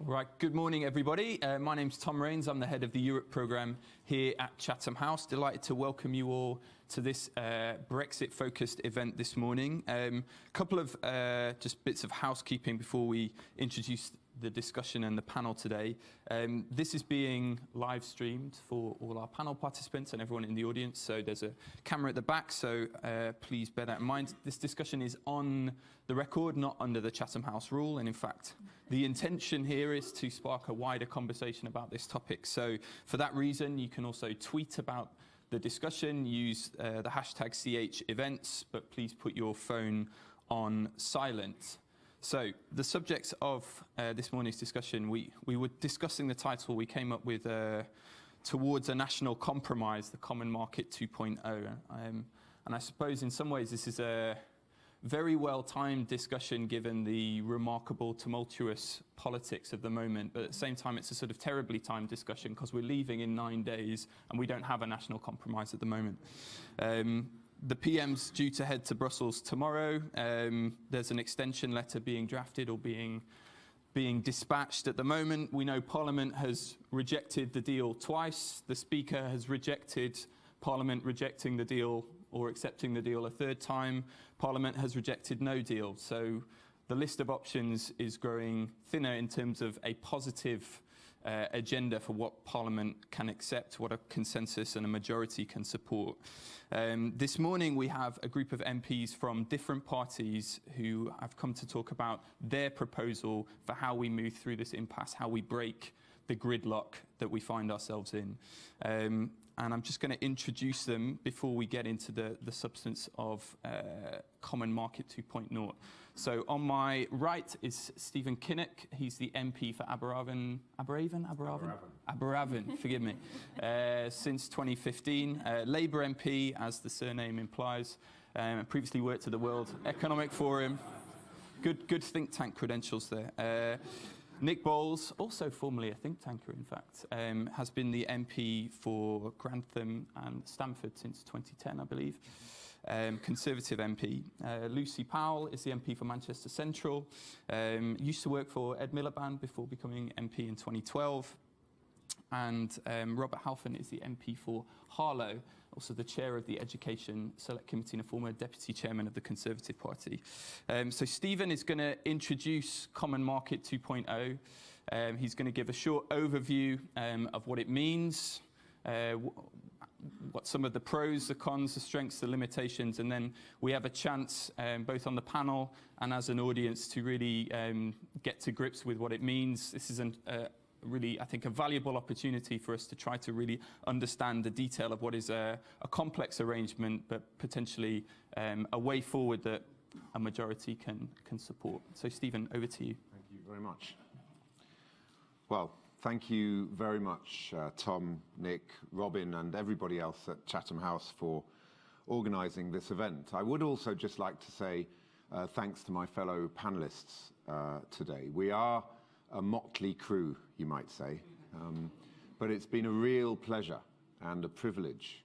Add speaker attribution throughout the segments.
Speaker 1: Right, good morning everybody. My name's Tom Rains. I'm the head of the Europe programme here at Chatham House. Delighted to welcome you all to this Brexit focused event this morning. A couple of just bits of housekeeping before we introduce the discussion and the panel today. This is being live streamed for all our panel participants and everyone in the audience, so there's a camera at the back, so please bear that in mind. This discussion is on the record, not under the Chatham House rule, and in fact the intention here is to spark a wider conversation about this topic. So for that reason you can also tweet about the discussion, use the hashtag #CHEvents, but please put your phone on silent. So the subjects of this morning's discussion, we were discussing the title we came up with towards a national compromise, the Common Market 2.0. And I suppose in some ways this is a very well-timed discussion given the remarkable tumultuous politics of the moment, but at the same time it's a sort of terribly timed discussion because we're leaving in 9 days and we don't have a national compromise at the moment. The PM's due to head to Brussels tomorrow. There's an extension letter being drafted or being dispatched at the moment. We know Parliament has rejected the deal twice. The Speaker has rejected Parliament rejecting the deal or accepting the deal a third time. Parliament has rejected no deal. So the list of options is growing thinner in terms of a positive agenda for what Parliament can accept, what a consensus and a majority can support. This morning we have a group of MPs from different parties who have come to talk about their proposal for how we move through this impasse, how we break the gridlock that we find ourselves in. And I'm just going to introduce them before we get into the substance of Common Market 2.0. So on my right is Stephen Kinnock. He's the MP for Aberavon, forgive me, since 2015. Labour MP, as the surname implies. Previously worked at the World Economic Forum. Good think tank credentials there. Nick Bowles, also formerly a think tanker in fact, has been the MP for Grantham and Stamford since 2010, I believe. Conservative MP. Lucy Powell is the MP for Manchester Central. Used to work for Ed Miliband before becoming MP in 2012. And Robert Halfon is the MP for Harlow, also the chair of the Education Select Committee and a former deputy chairman of the Conservative Party. So Stephen is going to introduce Common Market 2.0. He's going to give a short overview of what it means, what some of the pros, the cons, the strengths, the limitations, and then we have a chance, both on the panel and as an audience, to really get to grips with what it means. This is really, I think, a valuable opportunity for us to try to really understand the detail of what is a complex arrangement, but potentially a way forward that a majority can support. So, Stephen, over to you.
Speaker 2: Thank you very much. Well, thank you very much, Tom, Nick, Robin, and everybody else at Chatham House for organising this event. I would also just like to say thanks to my fellow panellists today. We are a motley crew, you might say, but it's been a real pleasure and a privilege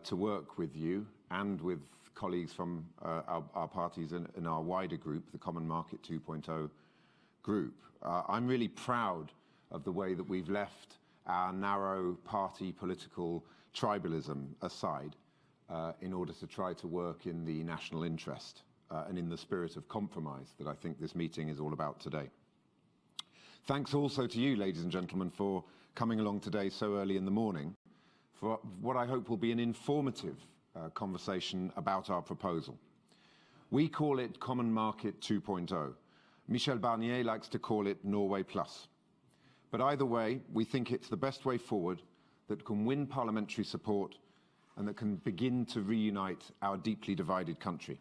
Speaker 2: to work with you and with colleagues from our parties in our wider group, the Common Market 2.0 group. I'm really proud of the way that we've left our narrow party political tribalism aside in order to try to work in the national interest and in the spirit of compromise that I think this meeting is all about today. Thanks also to you, ladies and gentlemen, for coming along today so early in the morning for what I hope will be an informative conversation about our proposal. We call it Common Market 2.0. Michel Barnier likes to call it Norway Plus. But either way, we think it's the best way forward that can win parliamentary support and that can begin to reunite our deeply divided country.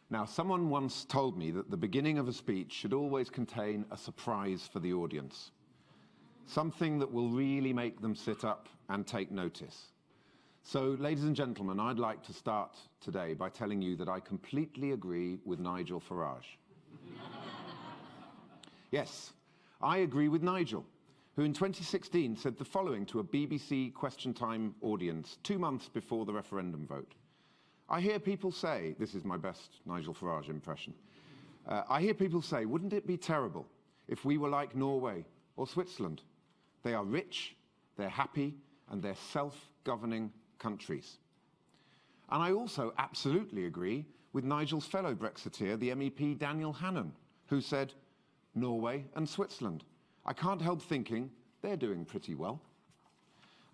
Speaker 2: Now, someone once told me that the beginning of a speech should always contain a surprise for the audience, something that will really make them sit up and take notice. So, ladies and gentlemen, I'd like to start today by telling you that I completely agree with Nigel Farage. Yes, I agree with Nigel, who in 2016 said the following to a BBC Question Time audience 2 months before the referendum vote. I hear people say, this is my best Nigel Farage impression, I hear people say, wouldn't it be terrible if we were like Norway or Switzerland. They are rich, they're happy, and they're self-governing countries. And I also absolutely agree with Nigel's fellow Brexiteer, the MEP Daniel Hannan, who said, Norway and Switzerland. I can't help thinking they're doing pretty well.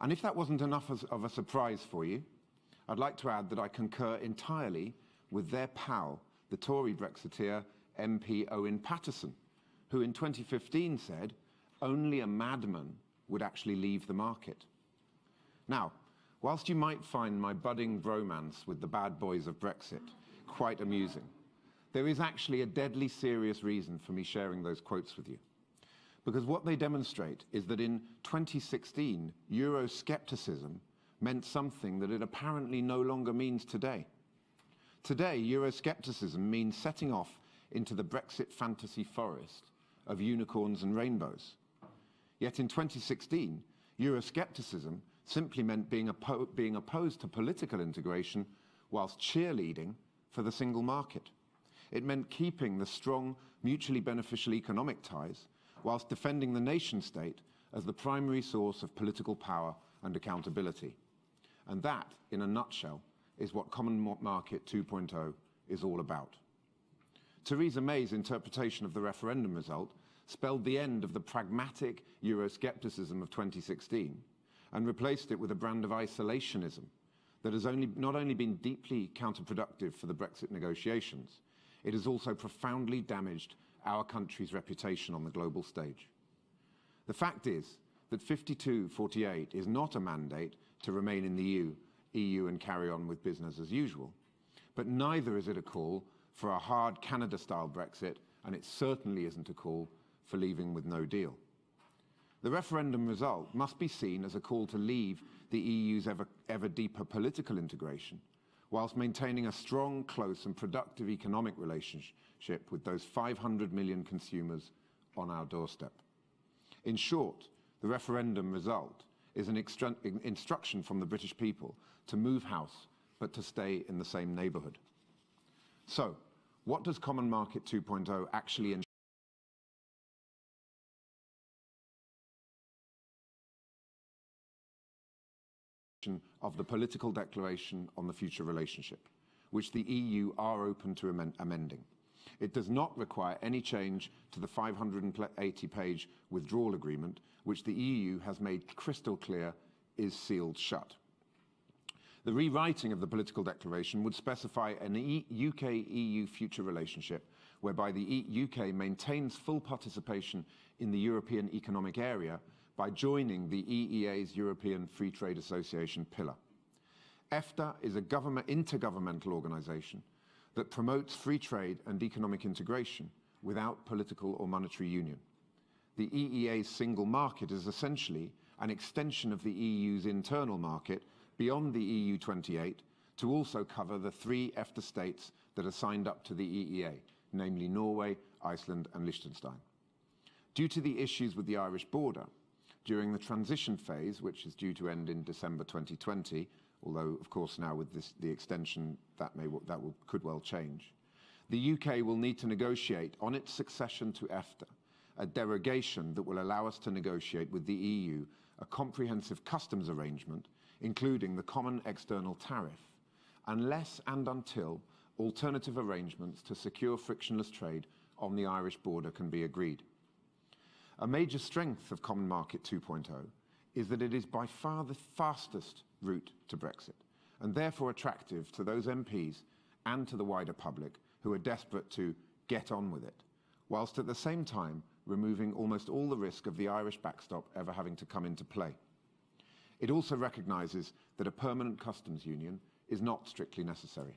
Speaker 2: And if that wasn't enough of a surprise for you, I'd like to add that I concur entirely with their pal, the Tory Brexiteer MP Owen Paterson, who in 2015 said only a madman would actually leave the market. Now, whilst you might find my budding bromance with the bad boys of Brexit quite amusing, there is actually a deadly serious reason for me sharing those quotes with you. Because what they demonstrate is that in 2016, Euroscepticism meant something that it apparently no longer means today. Today, Euroscepticism means setting off into the Brexit fantasy forest of unicorns and rainbows. Yet in 2016, Euroscepticism simply meant being opposed to political integration whilst cheerleading for the single market. It meant keeping the strong, mutually beneficial economic ties whilst defending the nation state as the primary source of political power and accountability. And that, in a nutshell, is what Common Market 2.0 is all about. Theresa May's interpretation of the referendum result spelled the end of the pragmatic Euroscepticism of 2016 and replaced it with a brand of isolationism that has not only been deeply counterproductive for the Brexit negotiations, it has also profoundly damaged our country's reputation on the global stage. The fact is that 5248 is not a mandate to remain in the EU and carry on with business as usual, but neither is it a call for a hard Canada-style Brexit, and it certainly isn't a call for leaving with no deal. The referendum result must be seen as a call to leave the EU's ever deeper political integration, whilst maintaining a strong, close and productive economic relationship with those 500 million consumers on our doorstep. In short, the referendum result is an instruction from the British people to move house, but to stay in the same neighbourhood. So, what does Common Market 2.0 actually ensure of the political declaration on the future relationship, which the EU are open to amending? It does not require any change to the 580-page withdrawal agreement, which the EU has made crystal clear is sealed shut. The rewriting of the political declaration would specify an UK-EU future relationship whereby the UK maintains full participation in the European Economic Area by joining the EEA's European Free Trade Association pillar. EFTA is a intergovernmental organisation that promotes free trade and economic integration without political or monetary union. The EEA's single market is essentially an extension of the EU's internal market beyond the EU 28 to also cover the 3 EFTA states that are signed up to the EEA, namely Norway, Iceland and Liechtenstein. Due to the issues with the Irish border, during the transition phase, which is due to end in December 2020, although of course now with the extension could well change, the UK will need to negotiate on its succession to EFTA a derogation that will allow us to negotiate with the EU a comprehensive customs arrangement, including the common external tariff, unless and until alternative arrangements to secure frictionless trade on the Irish border can be agreed. A major strength of Common Market 2.0 is that it is by far the fastest route to Brexit, and therefore attractive to those MPs and to the wider public who are desperate to get on with it, whilst at the same time removing almost all the risk of the Irish backstop ever having to come into play. It also recognises that a permanent customs union is not strictly necessary.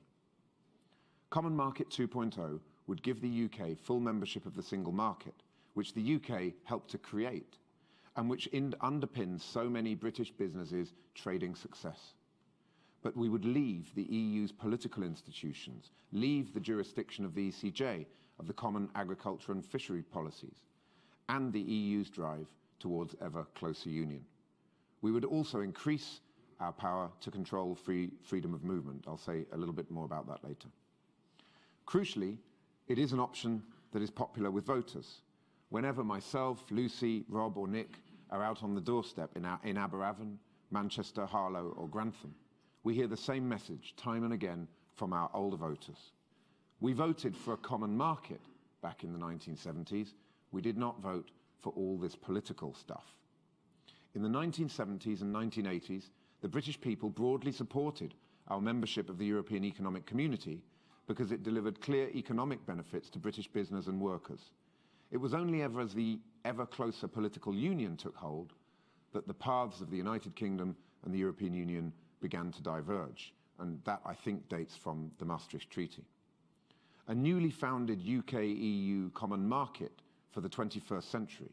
Speaker 2: Common Market 2.0 would give the UK full membership of the single market, which the UK helped to create, and which underpins so many British businesses' trading success. But we would leave the EU's political institutions, leave the jurisdiction of the ECJ, of the Common Agriculture and Fishery Policies, and the EU's drive towards ever closer union. We would also increase our power to control freedom of movement. I'll say a little bit more about that later. Crucially, it is an option that is popular with voters. Whenever myself, Lucy, Rob or Nick are out on the doorstep in Aberavon, Manchester, Harlow or Grantham, we hear the same message time and again from our older voters. We voted for a common market back in the 1970s. We did not vote for all this political stuff. In the 1970s and 1980s, the British people broadly supported our membership of the European Economic Community because it delivered clear economic benefits to British business and workers. It was only ever as the ever closer political union took hold that the paths of the United Kingdom and the European Union began to diverge, and that, I think, dates from the Maastricht Treaty. A newly founded UK-EU common market for the 21st century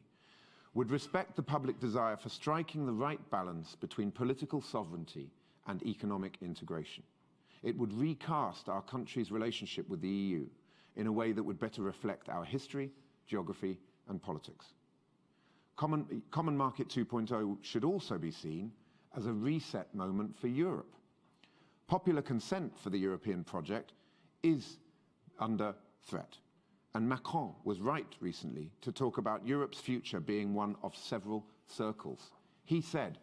Speaker 2: would respect the public desire for striking the right balance between political sovereignty and economic integration. It would recast our country's relationship with the EU in a way that would better reflect our history, geography and politics. Common Market 2.0 should also be seen as a reset moment for Europe. Popular consent for the European project is under threat. And Macron was right recently to talk about Europe's future being one of several circles. He said,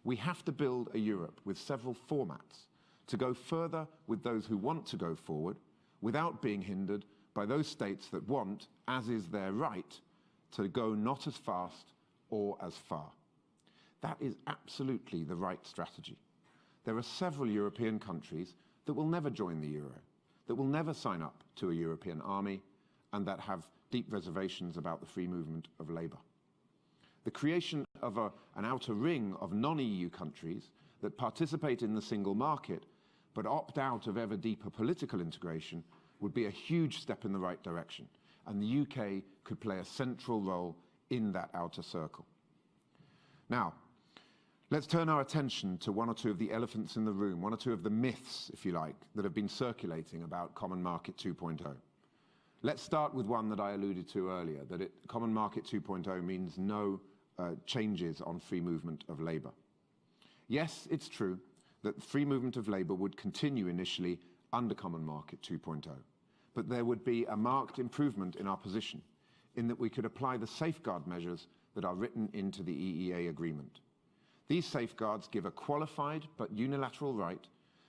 Speaker 2: we have to build a Europe with several formats to go further with those who want to go forward without being hindered by those states that want, as is their right, to go not as fast or as far. That is absolutely the right strategy. There are several European countries that will never join the euro, that will never sign up to a European army, and that have deep reservations about the free movement of labour. The creation of an outer ring of non-EU countries that participate in the single market but opt out of ever deeper political integration would be a huge step in the right direction, and the UK could play a central role in that outer circle. Now, let's turn our attention to one or two of the elephants in the room, one or two of the myths, if you like, that have been circulating about Common Market 2.0. Let's start with one that I alluded to earlier, that Common Market 2.0 means no changes on free movement of labour. Yes, it's true that free movement of labour would continue initially under Common Market 2.0, but there would be a marked improvement in our position in that we could apply the safeguard measures that are written into the EEA agreement. These safeguards give a qualified but unilateral right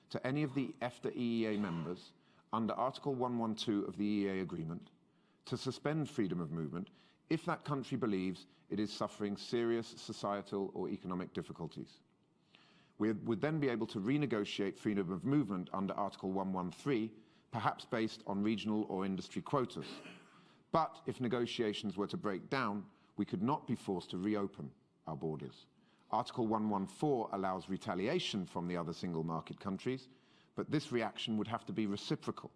Speaker 2: to any of the EFTA EEA members under Article 112 of the EEA agreement to suspend freedom of movement if that country believes it is suffering serious societal or economic difficulties. We would then be able to renegotiate freedom of movement under Article 113, perhaps based on regional or industry quotas. But if negotiations were to break down, we could not be forced to reopen our borders. Article 114 allows retaliation from the other single market countries, but this reaction would have to be reciprocal.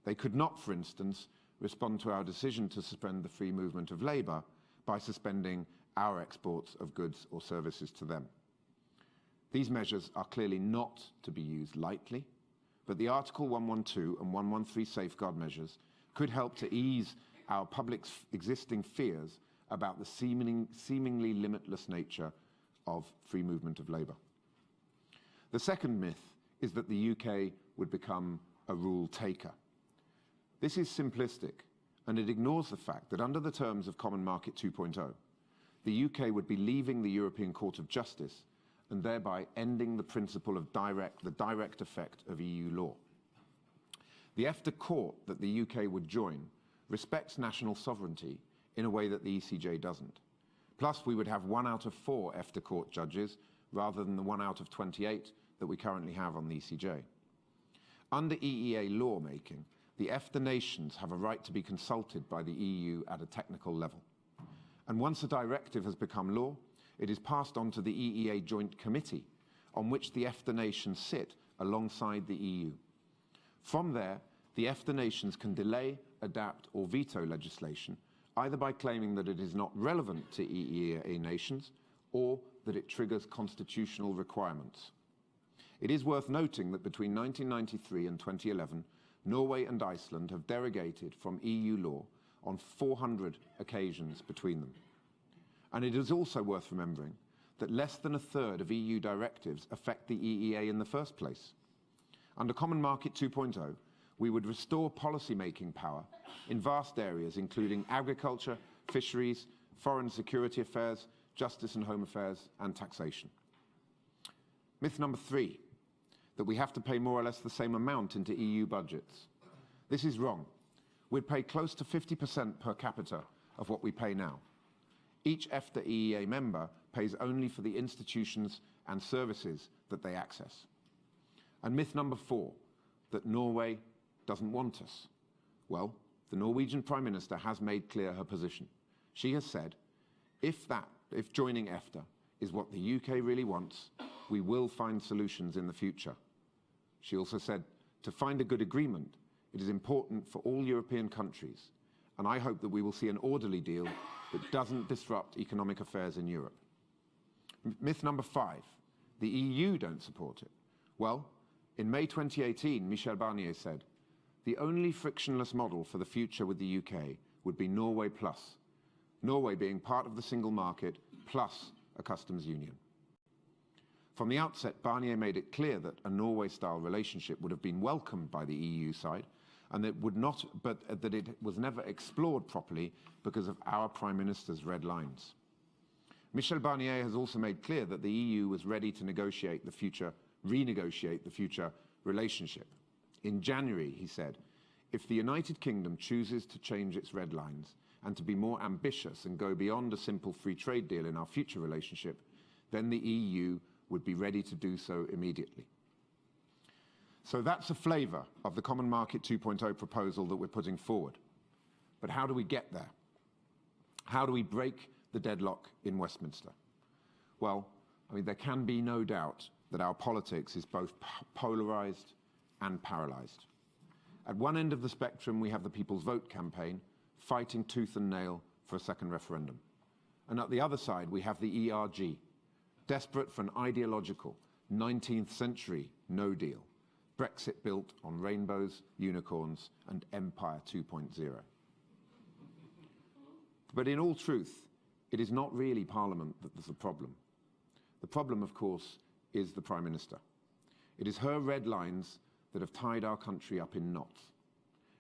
Speaker 2: They could not, for instance, respond to our decision to suspend the free movement of labour by suspending our exports of goods or services to them. These measures are clearly not to be used lightly, but the Article 112 and 113 safeguard measures could help to ease our public's existing fears about the seemingly limitless nature of free movement of labour. The second myth is that the UK would become a rule taker. This is simplistic, and it ignores the fact that under the terms of Common Market 2.0, the UK would be leaving the European Court of Justice and thereby ending the principle of the direct effect of EU law. The EFTA court that the UK would join respects national sovereignty in a way that the ECJ doesn't. Plus, we would have 1 out of 4 EFTA court judges rather than the 1 out of 28 that we currently have on the ECJ. Under EEA lawmaking, the EFTA nations have a right to be consulted by the EU at a technical level. And once a directive has become law, it is passed on to the EEA Joint Committee, on which the EFTA nations sit alongside the EU. From there, the EFTA nations can delay, adapt or veto legislation, either by claiming that it is not relevant to EEA nations or that it triggers constitutional requirements. It is worth noting that between 1993 and 2011, Norway and Iceland have derogated from EU law on 400 occasions between them. And it is also worth remembering that less than a third of EU directives affect the EEA in the first place. Under Common Market 2.0, we would restore policy-making power in vast areas, including agriculture, fisheries, foreign security affairs, justice and home affairs, and taxation. Myth number 3, that we have to pay more or less the same amount into EU budgets. This is wrong. We'd pay close to 50% per capita of what we pay now. Each EFTA EEA member pays only for the institutions and services that they access. And myth number 4, that Norway doesn't want us. Well, the Norwegian Prime Minister has made clear her position. She has said, if joining EFTA is what the UK really wants, we will find solutions in the future. She also said, to find a good agreement, it is important for all European countries, and I hope that we will see an orderly deal that doesn't disrupt economic affairs in Europe. Myth number 5, the EU don't support it. Well, in May 2018, Michel Barnier said, the only frictionless model for the future with the UK would be Norway Plus, Norway being part of the single market plus a customs union. From the outset, Barnier made it clear that a Norway-style relationship would have been welcomed by the EU side, and that that it was never explored properly because of our Prime Minister's red lines. Michel Barnier has also made clear that the EU was ready to renegotiate the future relationship. In January, he said, if the United Kingdom chooses to change its red lines and to be more ambitious and go beyond a simple free trade deal in our future relationship, then the EU would be ready to do so immediately. So that's a flavour of the Common Market 2.0 proposal that we're putting forward. But how do we get there? How do we break the deadlock in Westminster? Well, there can be no doubt that our politics is both polarised and paralysed. At one end of the spectrum, we have the People's Vote campaign fighting tooth and nail for a second referendum. And at the other side, we have the ERG, desperate for an ideological 19th century no deal, BrExit built on rainbows, unicorns, and Empire 2.0. But in all truth, it is not really Parliament that is the problem. The problem, of course, is the Prime Minister. It is her red lines that have tied our country up in knots.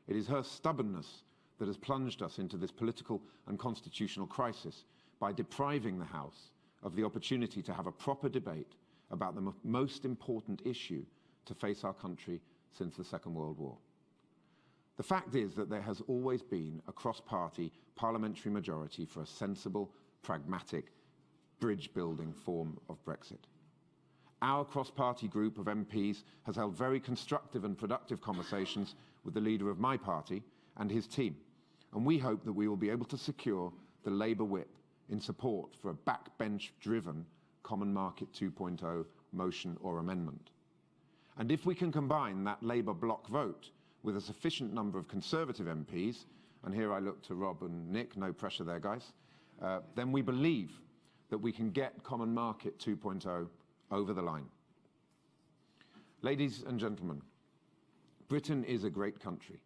Speaker 2: It is her stubbornness that has plunged us into this political and constitutional crisis by depriving the House of the opportunity to have a proper debate about the most important issue to face our country since the Second World War. The fact is that there has always been a cross-party parliamentary majority for a sensible, pragmatic, bridge-building form of Brexit. Our cross-party group of MPs has held very constructive and productive conversations with the leader of my party and his team, and we hope that we will be able to secure the Labour whip in support for a backbench-driven Common Market 2.0 motion or amendment. And if we can combine that Labour block vote with a sufficient number of Conservative MPs, and here I look to Rob and Nick, no pressure there, guys, then we believe that we can get Common Market 2.0 over the line. Ladies and gentlemen, Britain is a great country,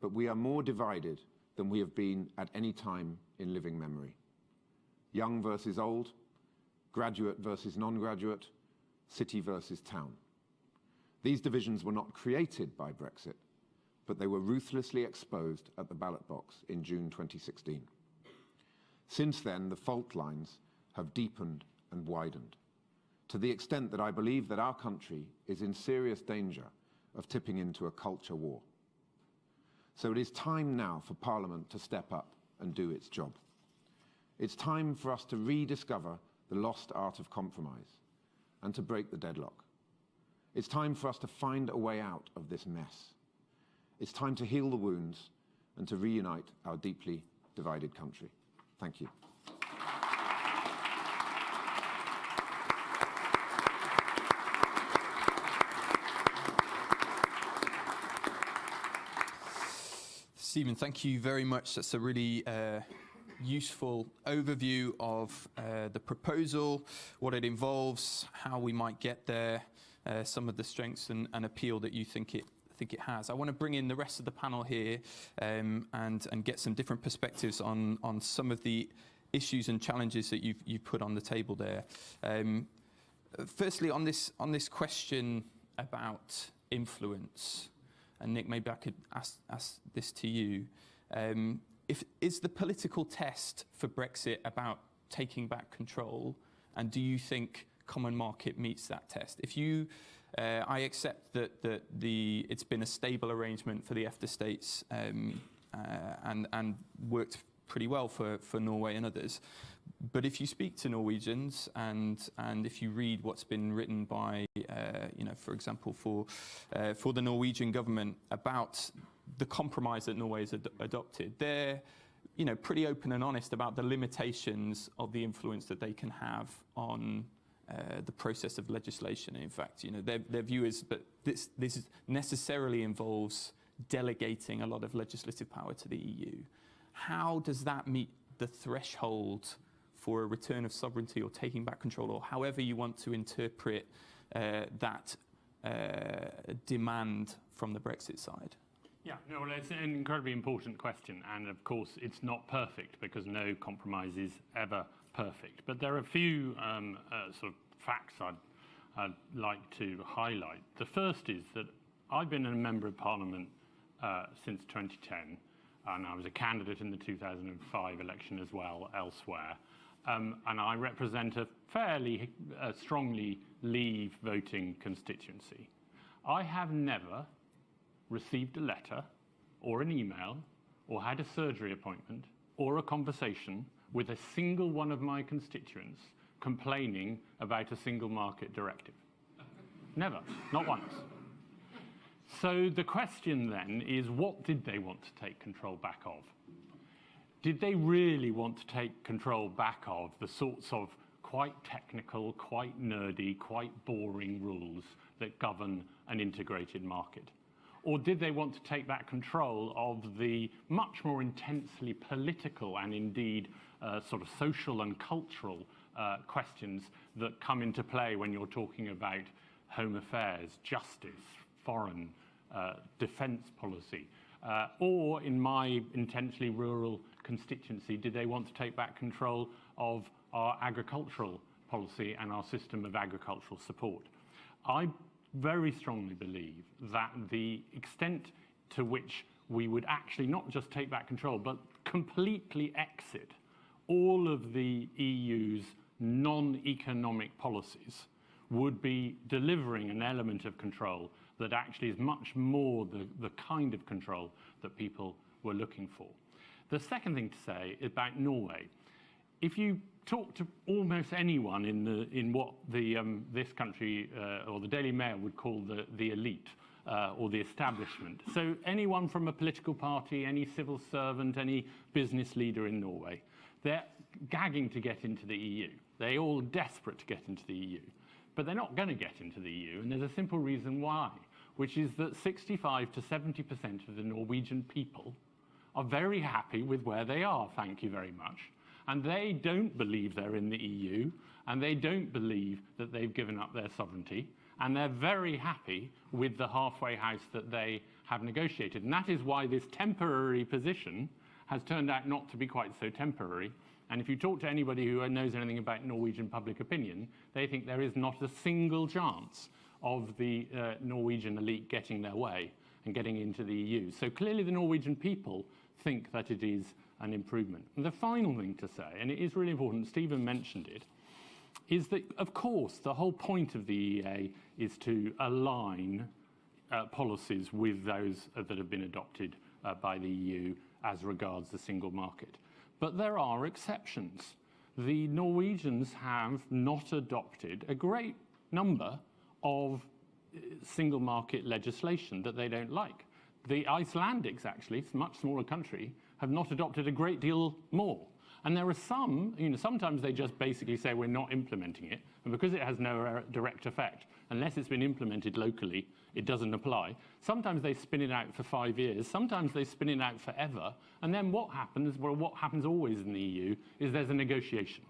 Speaker 2: but we are more divided than we have been at any time in living memory. Young versus old, graduate versus non-graduate, city versus town. These divisions were not created by Brexit, but they were ruthlessly exposed at the ballot box in June 2016. Since then, the fault lines have deepened and widened, to the extent that I believe that our country is in serious danger of tipping into a culture war. So it is time now for Parliament to step up and do its job. It's time for us to rediscover the lost art of compromise and to break the deadlock. It's time for us to find a way out of this mess. It's time to heal the wounds and to reunite our deeply divided country. Thank you.
Speaker 1: Stephen, thank you very much. That's a really useful overview of the proposal, what it involves, how we might get there, some of the strengths and appeal that you think it has. I want to bring in the rest of the panel here and get some different perspectives on some of the issues and challenges that you've put on the table there. Firstly, on this question about influence, and Nick, maybe I could ask this to you. is the political test for Brexit about taking back control, and do you think common market meets that test? If you, I accept that it's been a stable arrangement for the EFTA states and worked pretty well for Norway and others. But if you speak to Norwegians and if you read what's been written by, for example, for the Norwegian government about the compromise that Norway has adopted, they're pretty open and honest about the limitations of the influence that they can have on the process of legislation. In fact, their view is that this necessarily involves delegating a lot of legislative power to the EU. How does that meet the threshold for a return of sovereignty or taking back control, or however you want to interpret that demand from the Brexit side?
Speaker 3: Yeah, no, well, it's an incredibly important question, and of course it's not perfect because no compromise is ever perfect. But there are a few sort of facts I'd like to highlight. The first is that I've been a Member of Parliament since 2010, and I was a candidate in the 2005 election as well elsewhere. And I represent a fairly strongly Leave voting constituency. I have never received a letter or an email or had a surgery appointment or a conversation with a single one of my constituents complaining about a single market directive. Never, not once. So the question then is, what did they want to take control back of? Did they really want to take control back of the sorts of quite technical, quite nerdy, quite boring rules that govern an integrated market? Or did they want to take back control of the much more intensely political and indeed sort of social and cultural questions that come into play when you're talking about home affairs, justice, foreign, defence policy? Or in my intensely rural constituency, did they want to take back control of our agricultural policy and our system of agricultural support? I very strongly believe that the extent to which we would actually not just take back control, but completely exit all of the EU's non-economic policies would be delivering an element of control that actually is much more the kind of control that people were looking for. The second thing to say about Norway, if you talk to almost anyone in what this country or the Daily Mail would call the elite or the establishment, so anyone from a political party, any civil servant, any business leader in Norway, they're gagging to get into the EU. They're all desperate to get into the EU. But they're not going to get into the EU, and there's a simple reason why, which is that 65 to 70% of the Norwegian people are very happy with where they are, thank you very much. And they don't believe they're in the EU, and they don't believe that they've given up their sovereignty, and they're very happy with the halfway house that they have negotiated. And that is why this temporary position has turned out not to be quite so temporary. And if you talk to anybody who knows anything about Norwegian public opinion, they think there is not a single chance of the Norwegian elite getting their way and getting into the EU. So clearly the Norwegian people think that it is an improvement. And the final thing to say, and it is really important, Stephen mentioned it, is that, of course, the whole point of the EEA is to align policies with those that have been adopted by the EU as regards the single market. But there are exceptions. The Norwegians have not adopted a great number of single market legislation that they don't like. The Icelandics, actually, it's a much smaller country, have not adopted a great deal more. And there are some, sometimes they just basically say we're not implementing it, and because it has no direct effect, unless it's been implemented locally, it doesn't apply. Sometimes they spin it out for 5 years, sometimes they spin it out forever, and then what happens, well, what happens always in the EU is there's a negotiation.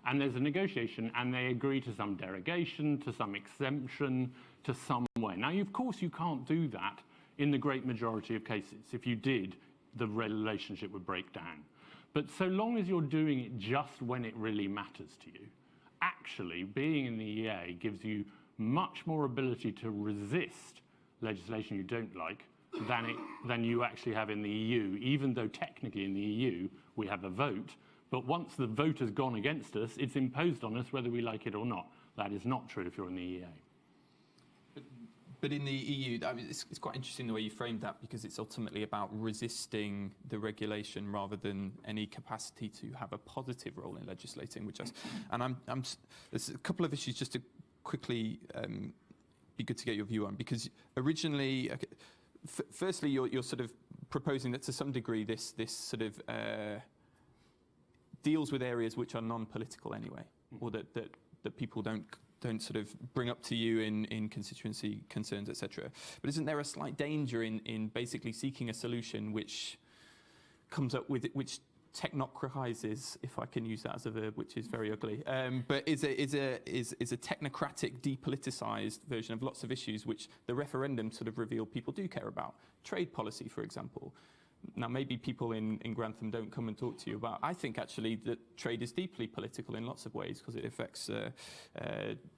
Speaker 3: And there's a negotiation, and they agree to some derogation, to some exemption, to some way. Now, of course, you can't do that in the great majority of cases. If you did, the relationship would break down. But so long as you're doing it just when it really matters to you, actually, being in the EEA gives you much more ability to resist legislation you don't like than you actually have in the EU, even though technically in the EU we have a vote. But once the vote has gone against us, it's imposed on us whether we like it or not. That is not true if you're in the EEA.
Speaker 1: But in the EU, I mean, it's quite interesting the way you framed that, because it's ultimately about resisting the regulation rather than any capacity to have a positive role in legislating. There's a couple of issues just to quickly be good to get your view on, because originally, firstly, you're sort of proposing that to some degree this sort of deals with areas which are non-political anyway, or that people don't sort of bring up to you in constituency concerns, etc. But isn't there a slight danger in basically seeking a solution which comes up with which technocratizes, if I can use that as a verb, which is very ugly, but is a technocratic, depoliticized version of lots of issues which the referendum sort of revealed people do care about? Trade policy, for example. Now, maybe people in Grantham don't come and talk to you about. I think actually that trade is deeply political in lots of ways, because it affects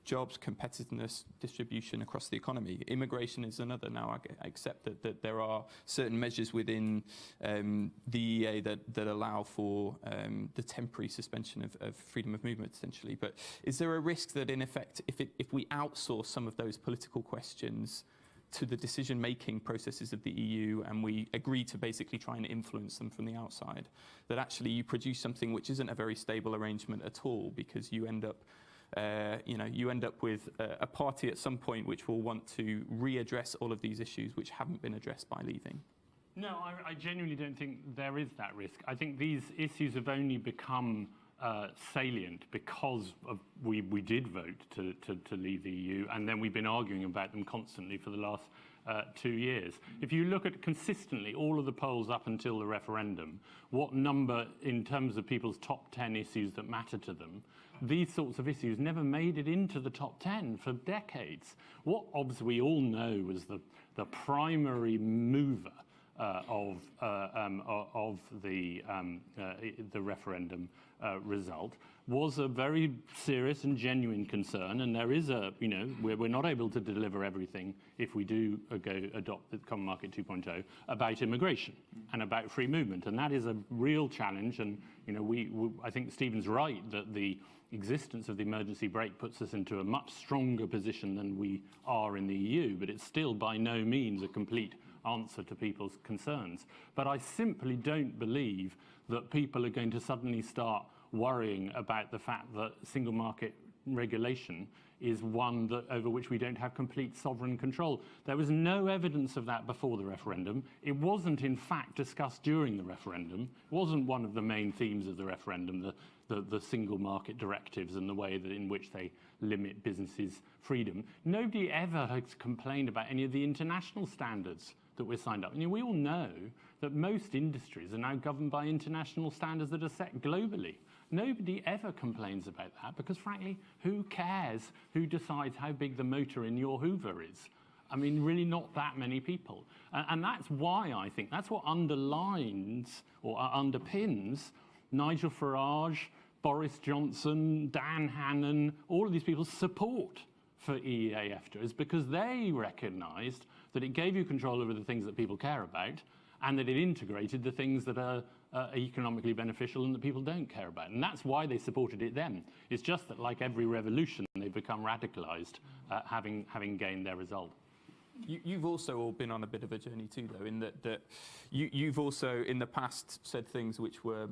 Speaker 1: jobs, competitiveness, distribution across the economy. Immigration is another. Now, I accept that there are certain measures within the EEA that allow for the temporary suspension of freedom of movement, essentially. But is there a risk that, in effect, if we outsource some of those political questions to the decision-making processes of the EU, and we agree to basically try and influence them from the outside, that actually you produce something which isn't a very stable arrangement at all, because you end up with a party at some point which will want to readdress all of these issues which haven't been addressed by leaving?
Speaker 3: No, I genuinely don't think there is that risk. I think these issues have only become salient because we did vote to leave the EU, and then we've been arguing about them constantly for the last 2 years. If you look at consistently all of the polls up until the referendum, what number in terms of people's top 10 issues that matter to them, these sorts of issues never made it into the top 10 for decades. What obviously we all know was the primary mover of the referendum result was a very serious and genuine concern, and there is we're not able to deliver everything if we do adopt the Common Market 2.0 about immigration and about free movement, and that is a real challenge. And I think Stephen's right that the existence of the emergency brake puts us into a much stronger position than we are in the EU, but it's still by no means a complete answer to people's concerns. But I simply don't believe that people are going to suddenly start worrying about the fact that single market regulation is one over which we don't have complete sovereign control. There was no evidence of that before the referendum. It wasn't, in fact, discussed during the referendum. It wasn't one of the main themes of the referendum, the single market directives and the way in which they limit businesses' freedom. Nobody ever has complained about any of the international standards that we're signed up. We all know that most industries are now governed by international standards that are set globally. Nobody ever complains about that because, frankly, who cares who decides how big the motor in your Hoover is? I mean, really not that many people. And that's why I think that's what underlines or underpins Nigel Farage, Boris Johnson, Dan Hannan, all of these people's support for EEA-EFTA, is because they recognised that it gave you control over the things that people care about, and that it integrated the things that are economically beneficial and that people don't care about. And that's why they supported it then. It's just that, like every revolution, they've become radicalised, having gained their result.
Speaker 1: You've also all been on a bit of a journey too, though, in that you've also, in the past, said things which were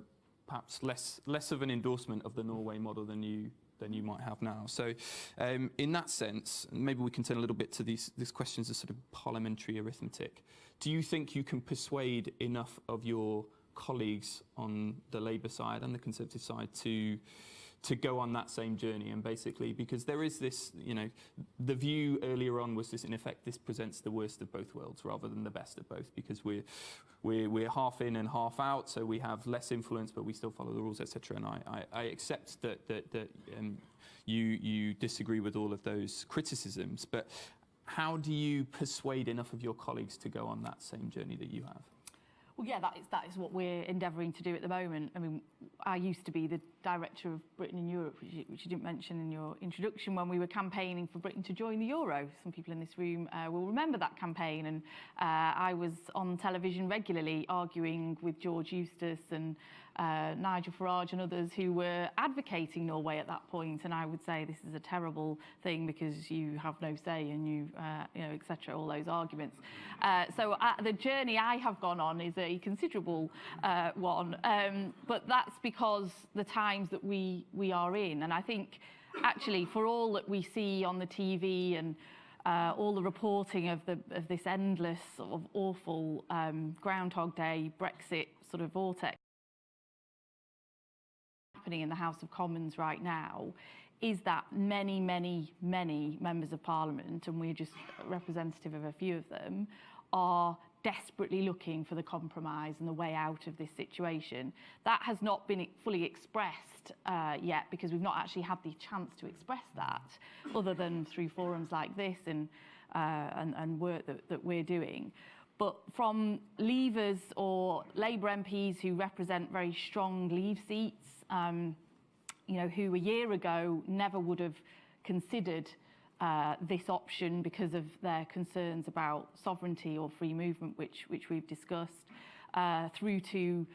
Speaker 1: perhaps less of an endorsement of the Norway model than you might have now. So in that sense, maybe we can turn a little bit to these questions of sort of parliamentary arithmetic. Do you think you can persuade enough of your colleagues on the Labour side and the Conservative side to go on that same journey? And basically, because there is this, the view earlier on was this, in effect, this presents the worst of both worlds rather than the best of both, because we're half in and half out, so we have less influence, but we still follow the rules, etc. And I accept that you disagree with all of those criticisms, but how do you persuade enough of your colleagues to go on that same journey that you have?
Speaker 4: Well, yeah, that is what we're endeavouring to do at the moment. I mean, I used to be the director of Britain in Europe, which you didn't mention in your introduction, when we were campaigning for Britain to join the euro. Some people in this room will remember that campaign, and I was on television regularly arguing with George Eustice and Nigel Farage and others who were advocating Norway at that point, and I would say this is a terrible thing because you have no say and you know, etc. All those arguments. So the journey I have gone on is a considerable one, but that's because the times that we are in, and I think actually for all that we see on the TV and all the reporting of this endless sort of awful Groundhog Day Brexit sort of vortex happening in the House of Commons right now, is that many members of Parliament, and we're just representative of a few of them, are desperately looking for the compromise and the way out of this situation. That has not been fully expressed yet, because we've not actually had the chance to express that, other than through forums like this and work that we're doing. But from Leavers or Labour MPs who represent very strong Leave seats, you know, who a year ago never would have considered this option because of their concerns about sovereignty or free movement, which we've discussed, through to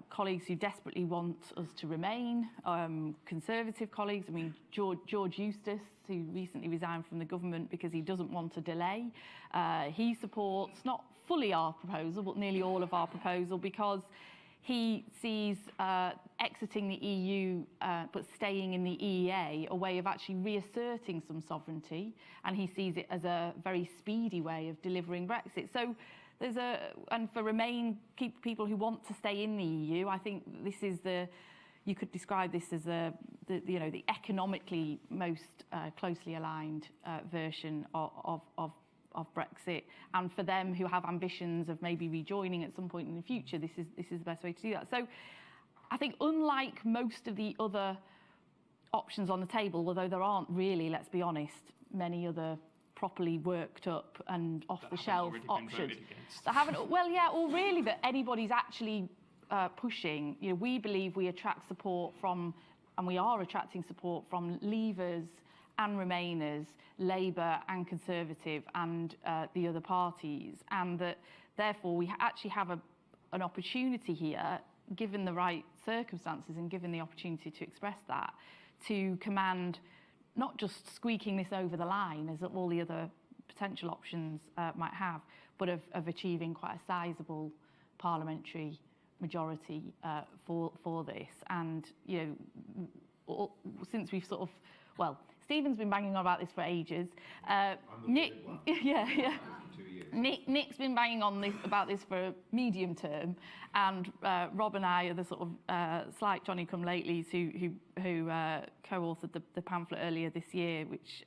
Speaker 4: colleagues who desperately want us to remain, Conservative colleagues. I mean, George Eustice, who recently resigned from the government because he doesn't want a delay. He supports not fully our proposal, but nearly all of our proposal, because he sees exiting the EU but staying in the EEA a way of actually reasserting some sovereignty, and he sees it as a very speedy way of delivering Brexit. So there's and for people who want to stay in the EU, I think this is you could describe this as you know, the economically most closely aligned version of Brexit, and for them who have ambitions of maybe rejoining at some point in the future, this is the best way to do that. So I think, unlike most of the other options on the table, although there aren't really, let's be honest, many other properly worked up and off-the-shelf options that haven't, well, yeah, or really that anybody's actually pushing. You know, we believe we attract support from, and we are attracting support from Leavers and Remainers, Labour and Conservative, and the other parties, and that therefore we actually have an opportunity here, given the right circumstances and given the opportunity to express that, to command not just squeaking this over the line as all the other potential options might have, but of achieving quite a sizable parliamentary majority for this. And, you know, since we've sort of, well, Stephen's been banging on about this for ages. Nick, yeah. Nick's been banging on about this for a medium term, and Rob and I are the sort of slight Johnny-come-latelys who co-authored the pamphlet earlier this year, which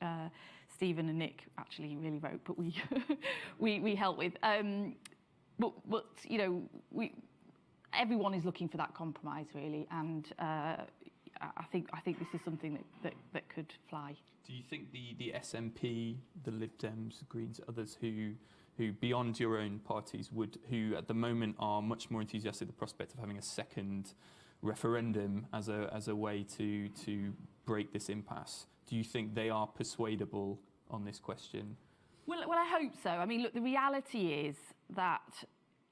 Speaker 4: Stephen and Nick actually really wrote, but we helped with. But you know, everyone is looking for that compromise, really, and I think this is something that could fly.
Speaker 1: Do you think the SNP, the Lib Dems, Greens, others who beyond your own parties who at the moment are much more enthusiastic at the prospect of having a second referendum as a way to break this impasse, do you think they are persuadable on this question?
Speaker 4: Well, I hope so. I mean, look, the reality is that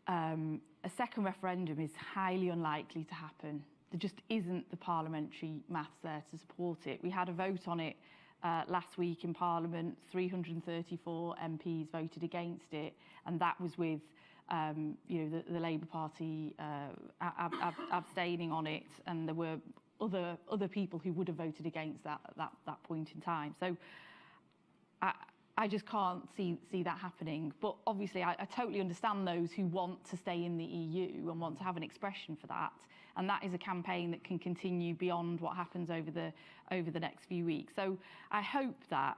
Speaker 4: a second referendum is highly unlikely to happen. There just isn't the parliamentary maths there to support it. We had a vote on it last week in Parliament. 334 MPs voted against it, and that was with you know, the Labour Party abstaining on it, and there were other people who would have voted against that at that point in time. So I just can't see that happening. But obviously, I totally understand those who want to stay in the EU and want to have an expression for that. And that is a campaign that can continue beyond what happens over the next few weeks. So I hope that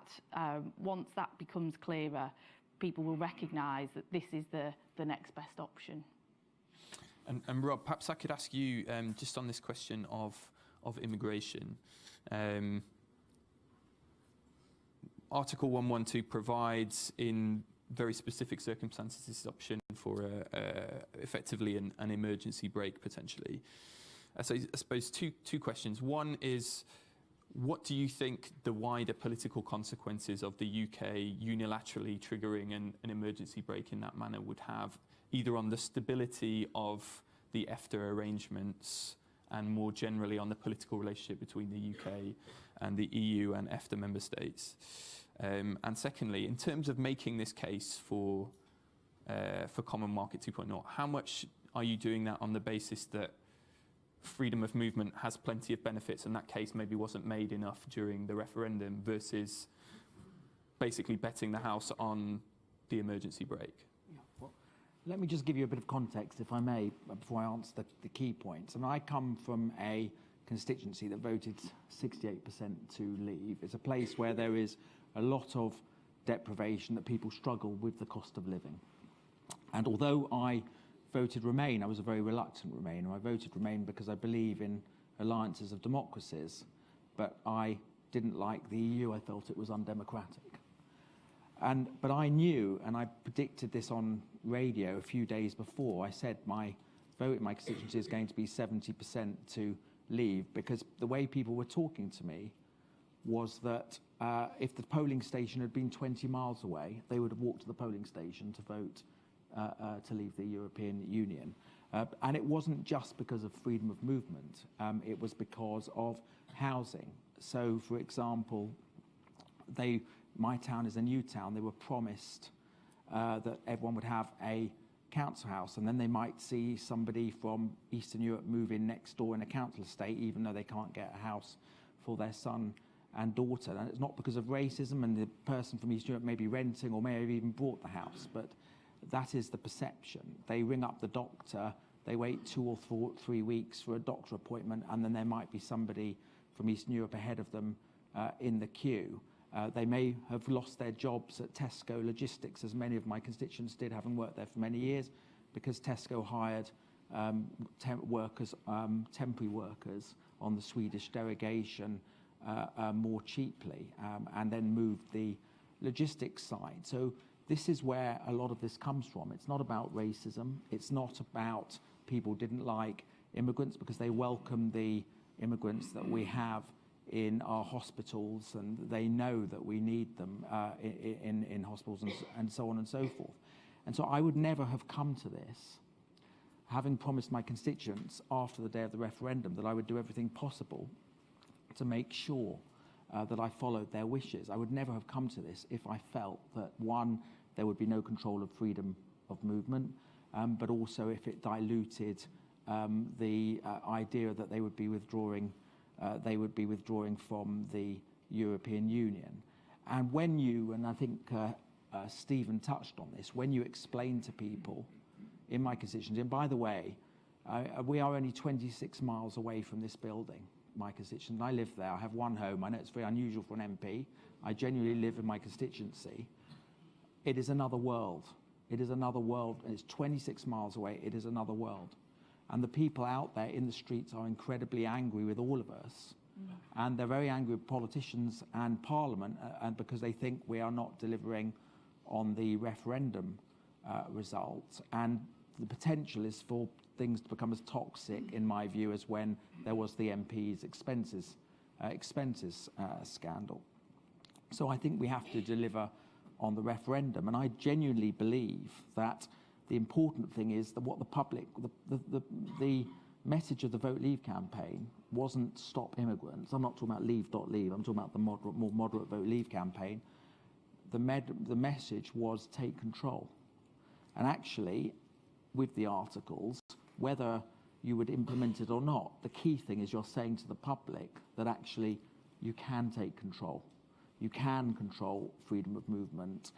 Speaker 4: once that becomes clearer, people will recognise that this is the next best option.
Speaker 1: And Rob, perhaps I could ask you just on this question of immigration. Article 112 provides, in very specific circumstances, this option for effectively an emergency brake potentially. So I suppose two questions. One is, what do you think the wider political consequences of the UK unilaterally triggering an emergency brake in that manner would have, either on the stability of the EFTA arrangements and more generally on the political relationship between the UK and the EU and EFTA member states? And secondly, in terms of making this case for Common Market 2.0, how much are you doing that on the basis that freedom of movement has plenty of benefits and that case maybe wasn't made enough during the referendum, versus basically betting the house on the emergency brake?
Speaker 5: Yeah, well, let me just give you a bit of context, if I may, before I answer the key points. And I come from a constituency that voted 68% to leave. It's a place where there is a lot of deprivation, that people struggle with the cost of living. And although I voted Remain, I was a very reluctant Remainer. I voted Remain because I believe in alliances of democracies, but I didn't like the EU. I felt it was undemocratic. But I knew, and I predicted this on radio a few days before, I said my vote in my constituency is going to be 70% to leave, because the way people were talking to me was that if the polling station had been 20 miles away, they would have walked to the polling station to vote to leave the European Union. And it wasn't just because of freedom of movement, it was because of housing. So, for example, my town is a new town. They were promised that everyone would have a council house, and then they might see somebody from Eastern Europe move in next door in a council estate, even though they can't get a house for their son and daughter. And it's not because of racism, and the person from Eastern Europe may be renting or may have even bought the house, but that is the perception. They ring up the doctor, they wait 2 or 3 weeks for a doctor appointment, and then there might be somebody from Eastern Europe ahead of them in the queue. They may have lost their jobs at Tesco Logistics, as many of my constituents did, having worked there for many years, because Tesco hired temporary workers on the Swedish derogation more cheaply, and then moved the logistics side. So this is where a lot of this comes from. It's not about racism. It's not about people didn't like immigrants, because they welcome the immigrants that we have in our hospitals, and they know that we need them in hospitals and so on and so forth. And so I would never have come to this, having promised my constituents after the day of the referendum that I would do everything possible to make sure that I followed their wishes. I would never have come to this if I felt that, one, there would be no control of freedom of movement, but also if it diluted the idea that they would be withdrawing from the European Union. And when you, and I think Stephen touched on this, when you explain to people in my constituency, and by the way, we are only 26 miles away from this building, my constituency. I live there. I have one home. I know it's very unusual for an MP. I genuinely live in my constituency. It is another world. It is another world, and it's 26 miles away. It is another world. And the people out there in the streets are incredibly angry with all of us. And they're very angry with politicians and Parliament, and because they think we are not delivering on the referendum results. And the potential is for things to become as toxic, in my view, as when there was the MP's expenses scandal. So I think we have to deliver on the referendum. And I genuinely believe that the important thing is that what the public, the message of the Vote Leave campaign wasn't stop immigrants. I'm not talking about leave.leave. I'm talking about the more moderate Vote Leave campaign. The message was take control. And actually, with the articles, whether you would implement it or not, the key thing is you're saying to the public that actually you can take control. You can control freedom of movement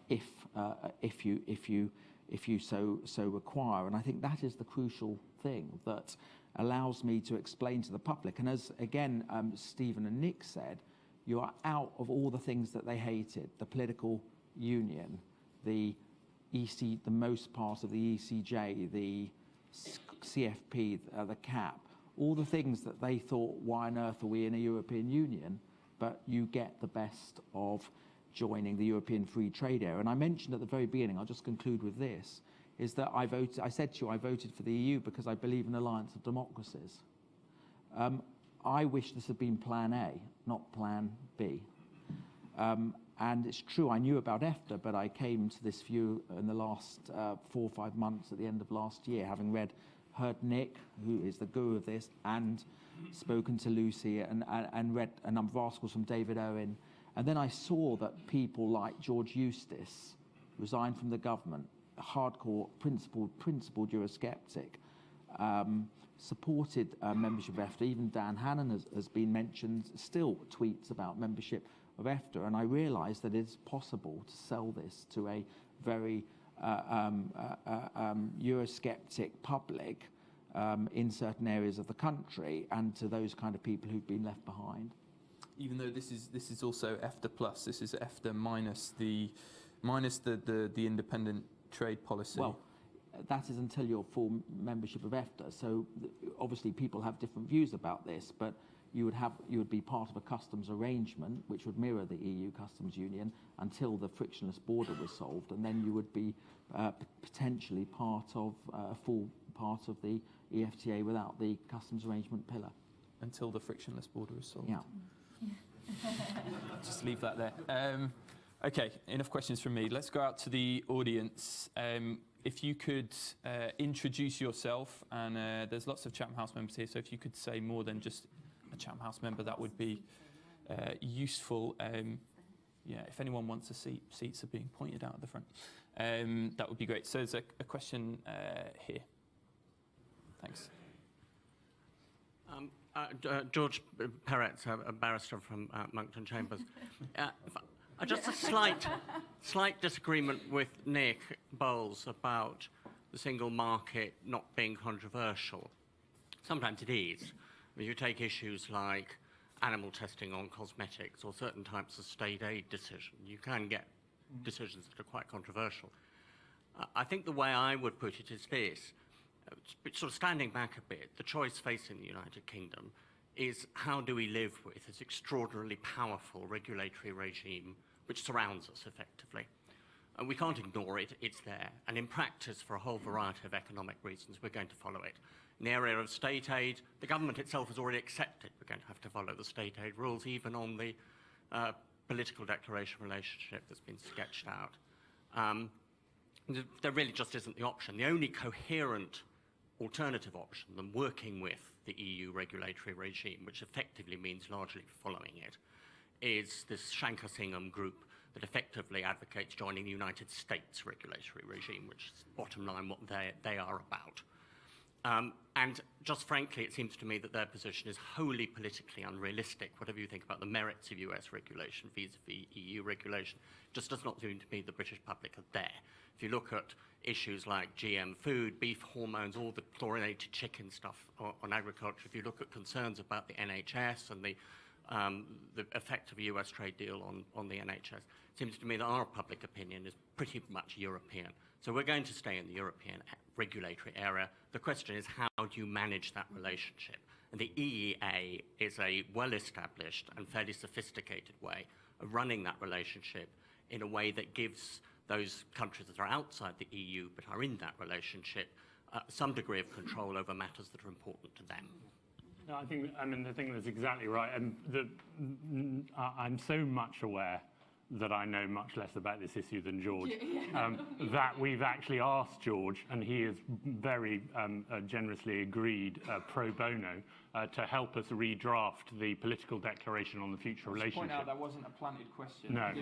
Speaker 5: if you so require. And I think that is the crucial thing that allows me to explain to the public. And as, again, Stephen and Nick said, you are out of all the things that they hated, the political union, the most part of the ECJ, the CFP, the CAP, all the things that they thought, why on earth are we in a European Union? But you get the best of joining the European Free Trade Area. And I mentioned at the very beginning, I'll just conclude with this, is that I said to you I voted for the EU because I believe in an alliance of democracies. I wish this had been Plan A, not Plan B. And it's true, I knew about EFTA, but I came to this view in the last 4 or 5 months at the end of last year, having heard Nick, who is the guru of this, and spoken to Lucy and read a number of articles from David Owen. And then I saw that people like George Eustice resigned from the government, a hardcore principled Eurosceptic, supported membership of EFTA. Even Dan Hannan has been mentioned, still tweets about membership of EFTA. And I realised that it's possible to sell this to a very Eurosceptic public in certain areas of the country, and to those kind of people who've been left behind.
Speaker 1: Even though this is also EFTA plus, this is EFTA minus the independent trade policy.
Speaker 5: Well, that is until your full membership of EFTA. So obviously people have different views about this, but you would be part of a customs arrangement which would mirror the EU customs union until the frictionless border was solved, and then you would be potentially part of a full part of the EFTA without the customs arrangement pillar.
Speaker 1: Until the frictionless border is solved.
Speaker 5: Yeah.
Speaker 1: Just leave that there. Okay, enough questions from me. Let's go out to the audience. If you could introduce yourself, and there's lots of Chatham House members here, so if you could say more than just a Chatham House member, that would be useful. Yeah, if anyone wants a seat, seats are being pointed out at the front. That would be great. So there's a question here. Thanks.
Speaker 6: George Peretz, a barrister from Monkton Chambers. Just a slight disagreement with Nick Bowles about the single market not being controversial. Sometimes it is. If you take issues like animal testing on cosmetics or certain types of state aid decision, you can get decisions that are quite controversial. I think the way I would put it is this. Sort of standing back a bit, the choice facing the United Kingdom is how do we live with this extraordinarily powerful regulatory regime which surrounds us effectively. And we can't ignore it, it's there. And in practice, for a whole variety of economic reasons, we're going to follow it. In the area of state aid, the government itself has already accepted we're going to have to follow the state aid rules, even on the political declaration relationship that's been sketched out. There really just isn't the option. The only coherent alternative option than working with the EU regulatory regime, which effectively means largely following it, is this Shankar-Singham group that effectively advocates joining the United States regulatory regime, which is bottom line what they are about. And just frankly, it seems to me that their position is wholly politically unrealistic. Whatever you think about the merits of US regulation vis-a-vis EU regulation, just does not seem to me the British public are there. If you look at issues like GM food, beef hormones, all the chlorinated chicken stuff on agriculture, if you look at concerns about the NHS and the effect of a US trade deal on the NHS, it seems to me that our public opinion is pretty much European. So we're going to stay in the European regulatory area. The question is, how do you manage that relationship? And the EEA is a well-established and fairly sophisticated way of running that relationship in a way that gives those countries that are outside the EU but are in that relationship some degree of control over matters that are important to them.
Speaker 3: No, I think that's exactly right. And I'm so much aware that I know much less about this issue than George, that we've actually asked George, and he has very generously agreed pro bono to help us redraft the political declaration on the future relationship.
Speaker 1: Point out that wasn't a planted question.
Speaker 3: No.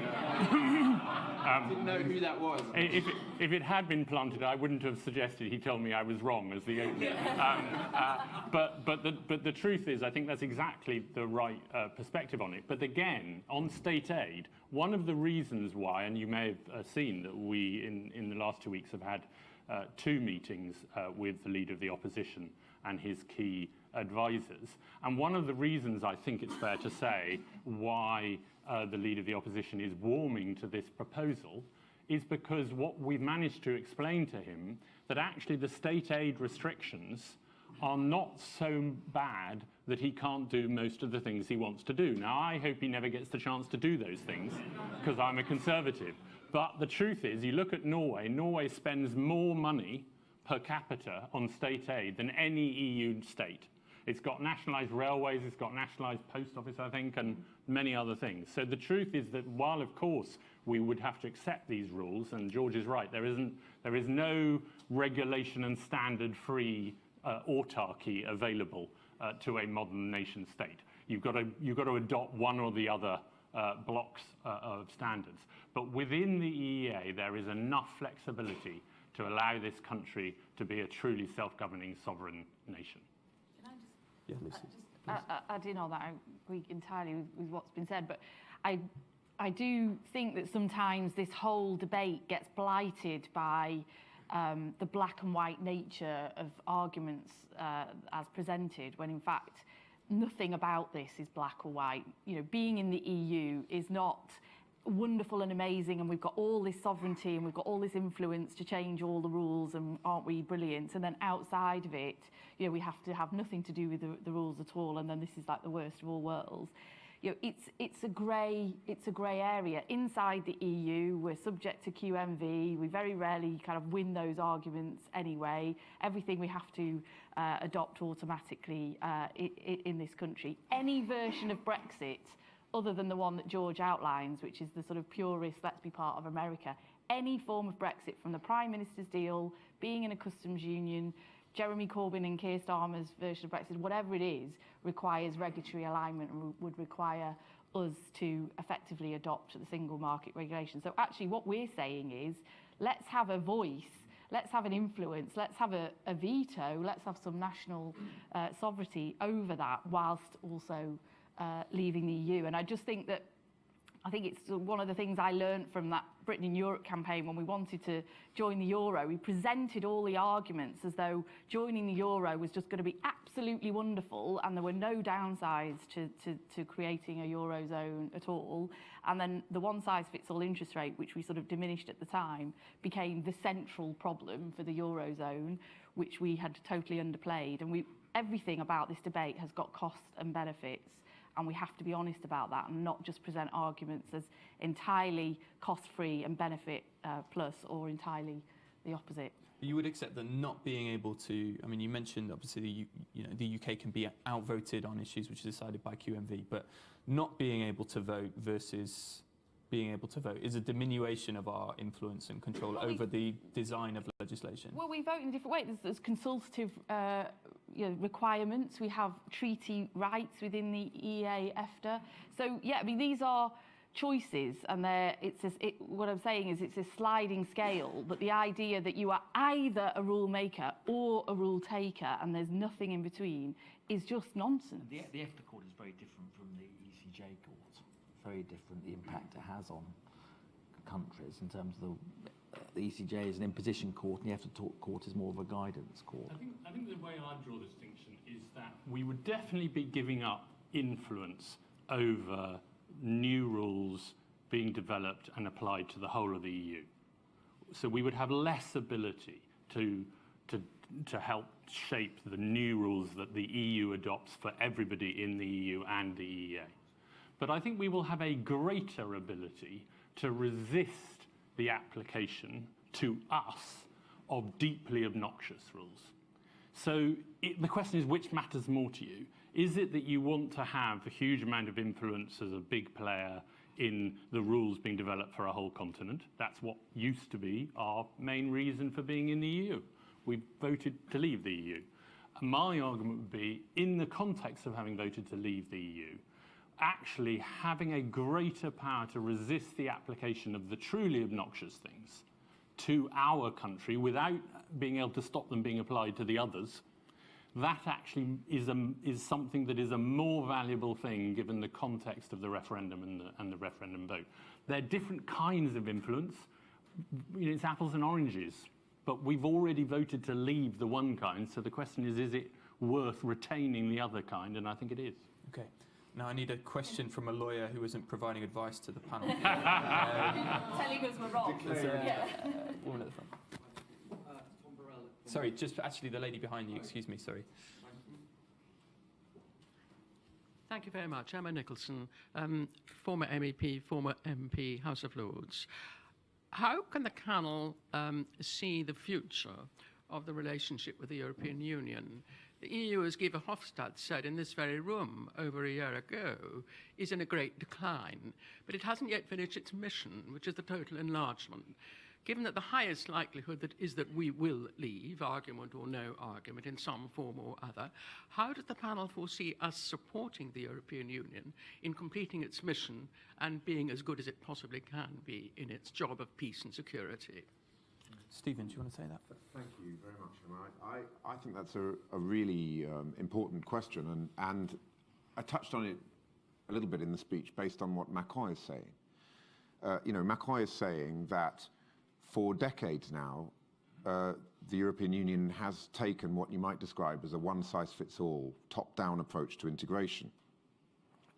Speaker 1: Didn't know who that was.
Speaker 3: If it had been planted, I wouldn't have suggested he told me I was wrong as the opening. But the truth is, I think that's exactly the right perspective on it. But again, on state aid, one of the reasons why, and you may have seen that we, in the last 2 weeks, have had 2 meetings with the Leader of the Opposition and his key advisors. And one of the reasons I think it's fair to say why the Leader of the Opposition is warming to this proposal is because what we've managed to explain to him, that actually the state aid restrictions are not so bad that he can't do most of the things he wants to do. Now, I hope he never gets the chance to do those things, because I'm a Conservative. But the truth is, you look at Norway, Norway spends more money per capita on state aid than any EU state. It's got nationalised railways, it's got nationalised post office, I think, and many other things. So the truth is that while, of course, we would have to accept these rules, and George is right, there is no regulation and standard-free autarky available to a modern nation state. You've got to adopt one or the other blocks of standards. But within the EEA, there is enough flexibility to allow this country to be a truly self-governing sovereign nation.
Speaker 1: Yeah, Lucy.
Speaker 4: Add in on that. I agree entirely with what's been said, but I do think that sometimes this whole debate gets blighted by the black and white nature of arguments as presented, when in fact nothing about this is black or white. You know, being in the EU is not wonderful and amazing, and we've got all this sovereignty and we've got all this influence to change all the rules, and aren't we brilliant? And then outside of it, you know, we have to have nothing to do with the rules at all, and then this is like the worst of all worlds. You know, it's a grey area. Inside the EU, we're subject to QMV. We very rarely kind of win those arguments anyway. Everything we have to adopt automatically in this country. Any version of Brexit, other than the one that George outlines, which is the sort of purist, let's be part of America, any form of Brexit, from the Prime Minister's deal, being in a customs union, Jeremy Corbyn and Keir Starmer's version of Brexit, whatever it is, requires regulatory alignment and would require us to effectively adopt the single market regulation. So actually what we're saying is, let's have a voice, let's have an influence, let's have a veto, let's have some national sovereignty over that, whilst also leaving the EU. And I just think that, I think it's one of the things I learned from that Britain in Europe campaign when we wanted to join the euro. We presented all the arguments as though joining the euro was just going to be absolutely wonderful and there were no downsides to creating a eurozone at all. And then the one-size-fits-all interest rate, which we sort of diminished at the time, became the central problem for the eurozone, which we had totally underplayed. And everything about this debate has got costs and benefits. And we have to be honest about that and not just present arguments as entirely cost-free and benefit plus, or entirely the opposite.
Speaker 1: You would accept that not being able to, I mean, you mentioned obviously the UK can be outvoted on issues which are decided by QMV, but not being able to vote versus being able to vote is a diminution of our influence and control over the design of legislation. Well,
Speaker 4: we vote in a different way. There's consultative requirements. We have treaty rights within the EFTA. So, yeah, I mean, these are choices, and what I'm saying is it's a sliding scale, but the idea that you are either a rule maker or a rule taker and there's nothing in between is just nonsense.
Speaker 5: The EFTA court is very different from the ECJ court. Very different, the impact it has on countries in terms of the ECJ is an imposition court and the EFTA court is more of a guidance court.
Speaker 3: I think the way I draw the distinction is that we would definitely be giving up influence over new rules being developed and applied to the whole of the EU. So we would have less ability to help shape the new rules that the EU adopts for everybody in the EU and the EEA. But I think we will have a greater ability to resist the application to us of deeply obnoxious rules. So the question is, which matters more to you? Is it that you want to have a huge amount of influence as a big player in the rules being developed for a whole continent? That's what used to be our main reason for being in the EU. We voted to leave the EU. And my argument would be, in the context of having voted to leave the EU, actually having a greater power to resist the application of the truly obnoxious things to our country without being able to stop them being applied to the others, that actually is something that is a more valuable thing given the context of the referendum and the referendum vote. They're different kinds of influence. It's apples and oranges, but we've already voted to leave the one kind, so the question is it worth retaining the other kind? And I think it is.
Speaker 1: Okay. Now I need a question from a lawyer who isn't providing advice to the panel.
Speaker 4: Telling us we're wrong.
Speaker 1: Woman at the front. Sorry, just actually the lady behind you, excuse me, sorry.
Speaker 7: Thank you very much. Emma Nicholson, former MEP, former MP, House of Lords. How can the panel see the future of the relationship with the European Union? The EU, as Guy Verhofstadt said in this very room over a year ago, is in a great decline, but it hasn't yet finished its mission, which is the total enlargement. Given that the highest likelihood is that we will leave, argument or no argument, in some form or other, how does the panel foresee us supporting the European Union in completing its mission and being as good as it possibly can be in its job of peace and security?
Speaker 1: Stephen, do you want to say that?
Speaker 2: Thank you very much, Emma. I think that's a really important question, and I touched on it a little bit in the speech based on what Macron is saying. Macron is saying that for decades now, the European Union has taken what you might describe as a one-size-fits-all, top-down approach to integration.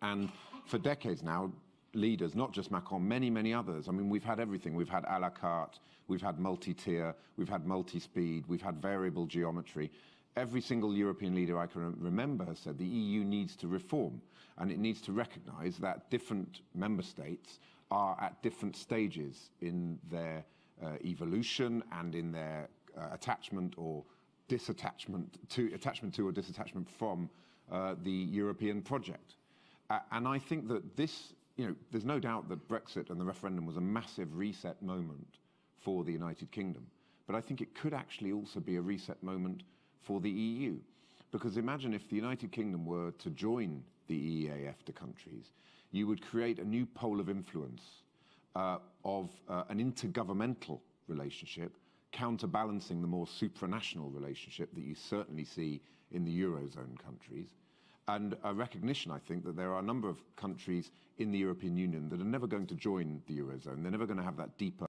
Speaker 2: And for decades now, leaders, not just Macron, many, many others. I mean, we've had everything. We've had a la carte, we've had multi-tier, we've had multi-speed, we've had variable geometry. Every single European leader I can remember has said the EU needs to reform, and it needs to recognize that different member states are at different stages in their evolution and in their attachment or disattachment to or disattachment from the European project. And I think that this, there's no doubt that Brexit and the referendum was a massive reset moment for the United Kingdom. But I think it could actually also be a reset moment for the EU. Because imagine if the United Kingdom were to join the EFTA countries, you would create a new pole of influence of an intergovernmental relationship, counterbalancing the more supranational relationship that you certainly see in the Eurozone countries, and a recognition, I think, that there are a number of countries in the European Union that are never going to join the Eurozone. They're never going to have that deeper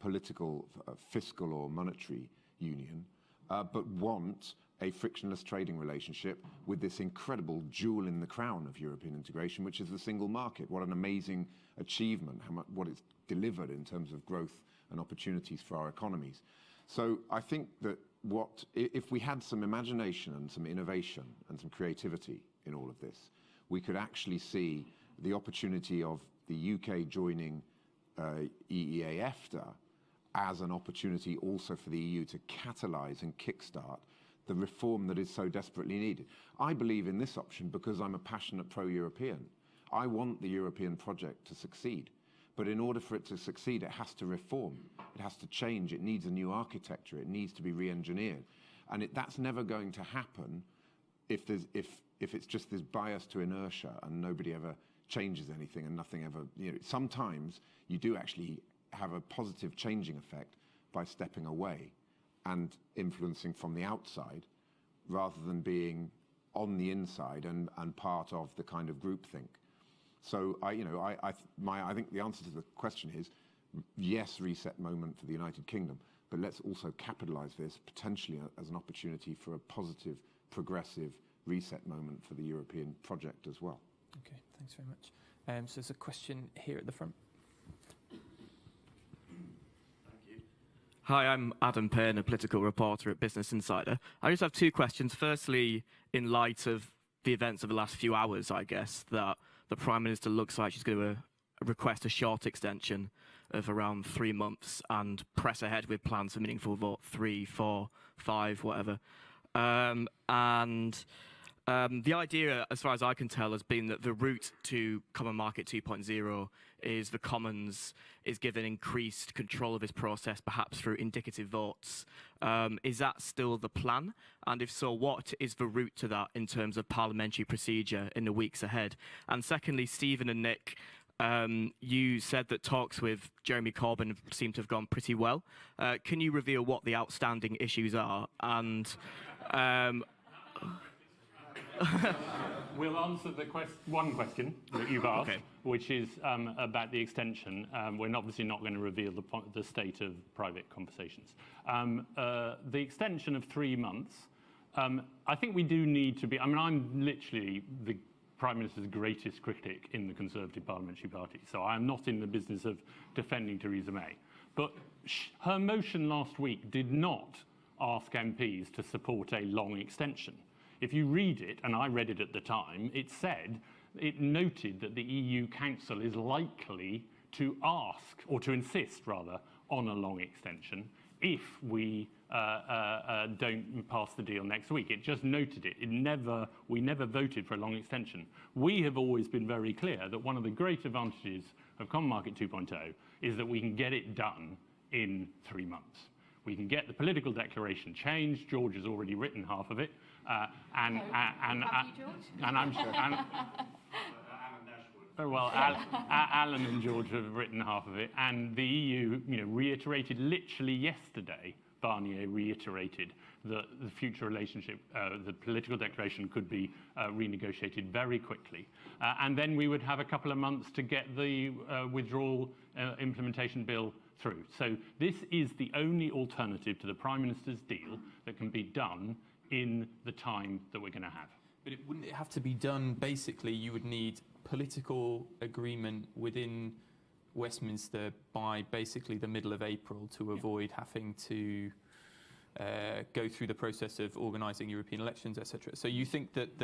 Speaker 2: political, fiscal or monetary union, but want a frictionless trading relationship with this incredible jewel in the crown of European integration, which is the single market. What an amazing achievement, what it's delivered in terms of growth and opportunities for our economies. So I think that if we had some imagination and some innovation and some creativity in all of this, we could actually see the opportunity of the UK joining EEA-EFTA as an opportunity also for the EU to catalyse and kickstart the reform that is so desperately needed. I believe in this option because I'm a passionate pro-European. I want the European project to succeed. But in order for it to succeed, it has to reform. It has to change. It needs a new architecture. It needs to be re-engineered. And that's never going to happen if it's just this bias to inertia and nobody ever changes anything and nothing ever. Sometimes you do actually have a positive changing effect by stepping away and influencing from the outside rather than being on the inside and part of the kind of groupthink. So I think the answer to the question is yes, reset moment for the United Kingdom, but let's also capitalise this potentially as an opportunity for a positive, progressive reset moment for the European project as well.
Speaker 1: Okay, thanks very much. So there's a question here at the front.
Speaker 8: Hi, I'm Adam Payne, a political reporter at Business Insider. I just have two questions. Firstly, in light of the events of the last few hours, I guess, that the Prime Minister looks like she's going to request a short extension of around 3 months and press ahead with plans for meaningful vote 3, 4, 5, whatever. The idea, as far as I can tell, has been that the route to Common Market 2.0 is the Commons is given increased control of this process, perhaps through indicative votes. Is that still the plan? And if so, what is the route to that in terms of parliamentary procedure in the weeks ahead? And secondly, Stephen and Nick, you said that talks with Jeremy Corbyn seem to have gone pretty well. Can you reveal what the outstanding issues are? And
Speaker 3: we'll answer the one question that you've asked, okay, which is about the extension. We're obviously not going to reveal the state of private conversations. The extension of 3 months, I think we do need to be, I'm literally the Prime Minister's greatest critic in the Conservative Parliamentary Party, so I'm not in the business of defending Theresa May. But her motion last week did not ask MPs to support a long extension. If you read it, and I read it at the time, it noted that the EU Council is likely to ask, or to insist rather, on a long extension if we don't pass the deal next week. It just noted it. We never voted for a long extension. We have always been very clear that one of the great advantages of Common Market 2.0 is that we can get it done in 3 months. We can get the political declaration changed. George has already written half of it,
Speaker 4: Have you, George?
Speaker 3: Alan and George have written half of it, and the EU, reiterated literally yesterday. Barnier reiterated that the future relationship, the political declaration, could be renegotiated very quickly, and then we would have a couple of months to get the withdrawal implementation bill through. So this is the only alternative to the Prime Minister's deal that can be done in the time that we're going to have.
Speaker 1: But wouldn't it have to be done, basically, you would need political agreement within Westminster by basically the middle of April to avoid having to go through the process of organising European elections, etc. So you think that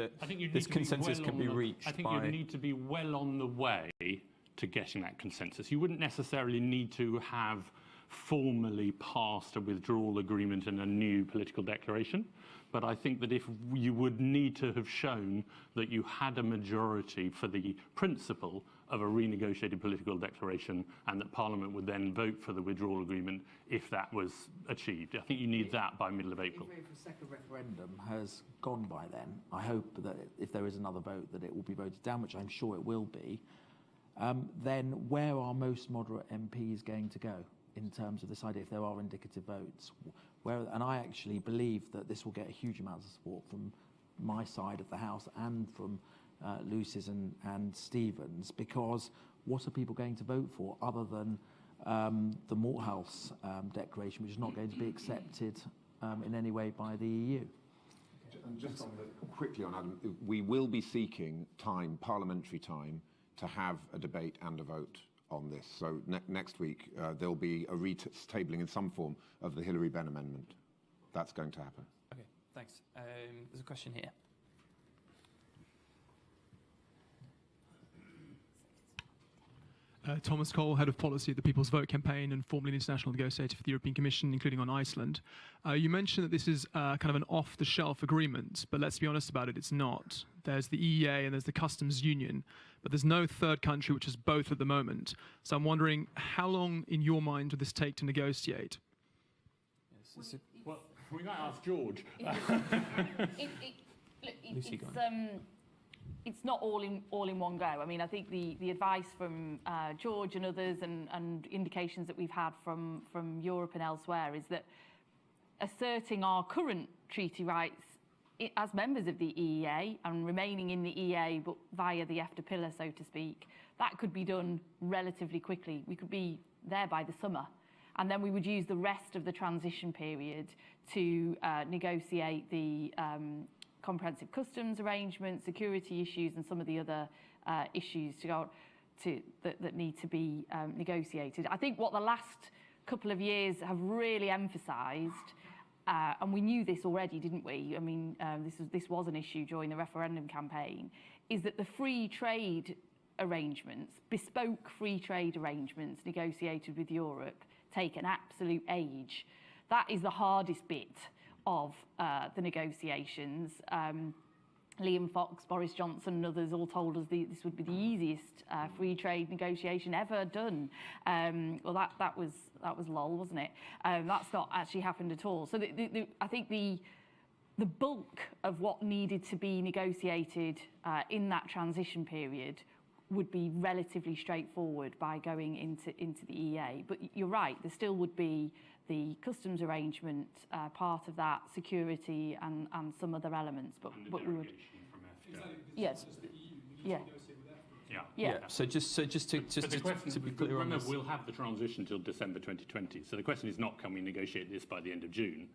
Speaker 1: this consensus can be reached by...
Speaker 3: I think you'd need to be well on the way to getting that consensus. You wouldn't necessarily need to have formally passed a withdrawal agreement and a new political declaration, but I think that if you would need to have shown that you had a majority for the principle of a renegotiated political declaration and that Parliament would then vote for the withdrawal agreement if that was achieved. I think you need that by middle of April.
Speaker 5: If a second referendum has gone by then, I hope that if there is another vote that it will be voted down, which I'm sure it will be, then where are most moderate MPs going to go in terms of this idea, if there are indicative votes? And I actually believe that this will get a huge amount of support from my side of the House and from Lucy's and Stephen's, because what are people going to vote for other than the Morehouse Declaration, which is not going to be accepted in any way by the EU?
Speaker 2: And just quickly on Adam, we will be seeking time, parliamentary time, to have a debate and a vote on this. So next week there'll be a tabling in some form of the Hilary Benn amendment. That's going to happen.
Speaker 1: Okay, thanks. There's a question here.
Speaker 9: Thomas Cole, Head of Policy at the People's Vote campaign and formerly an international negotiator for the European Commission, including on Iceland. You mentioned that this is kind of an off-the-shelf agreement, but let's be honest about it, it's not. There's the EEA and there's the Customs Union, but there's no third country which is both at the moment. So I'm wondering, how long, in your mind, would this take to negotiate?
Speaker 3: Well, we might ask George.
Speaker 4: It's not all in one go. I mean, I think the advice from George and others and indications that we've had from Europe and elsewhere is that asserting our current treaty rights as members of the EEA and remaining in the EEA but via the EFTA pillar, so to speak, that could be done relatively quickly. We could be there by the summer. And then we would use the rest of the transition period to negotiate the comprehensive customs arrangements, security issues, and some of the other issues that need to be negotiated. I think what the last couple of years have really emphasised, and we knew this already, didn't we? I mean, this was an issue during the referendum campaign, is that the free trade arrangements, bespoke free trade arrangements negotiated with Europe, take an absolute age. That is the hardest bit of the negotiations. Liam Fox, Boris Johnson and others all told us this would be the easiest free trade negotiation ever done. Well, that was lol, wasn't it? That's not actually happened at all. So I think the bulk of what needed to be negotiated in that transition period would be relatively straightforward by going into the EEA. But you're right, there still would be the customs arrangement part of that, security and some other elements. But we would. Yes. Yeah. Yeah.
Speaker 1: So just to be clear on this,
Speaker 3: we'll have the transition till December 2020. So the question is not can we negotiate this by the end of June.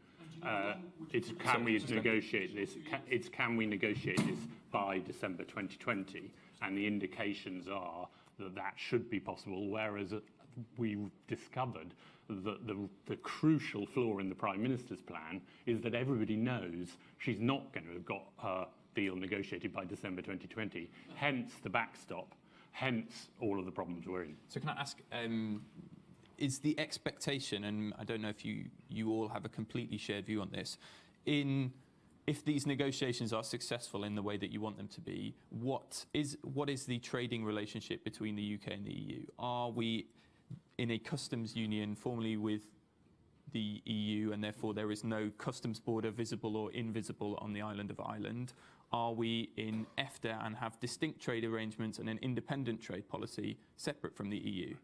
Speaker 3: It's can we negotiate this? It's can we negotiate this by December 2020? And the indications are that that should be possible. Whereas we've discovered that the crucial flaw in the Prime Minister's plan is that everybody knows she's not going to have got her deal negotiated by December 2020. Hence the backstop. Hence all of the problems we're in.
Speaker 1: So can I ask, is the expectation, and I don't know if you all have a completely shared view on this, if these negotiations are successful in the way that you want them to be, what is the trading relationship between the UK and the EU? Are we in a customs union formally with the EU, and therefore there is no customs border visible or invisible on the island of Ireland? Are we in EFTA and have distinct trade arrangements and an independent trade policy separate from the EU?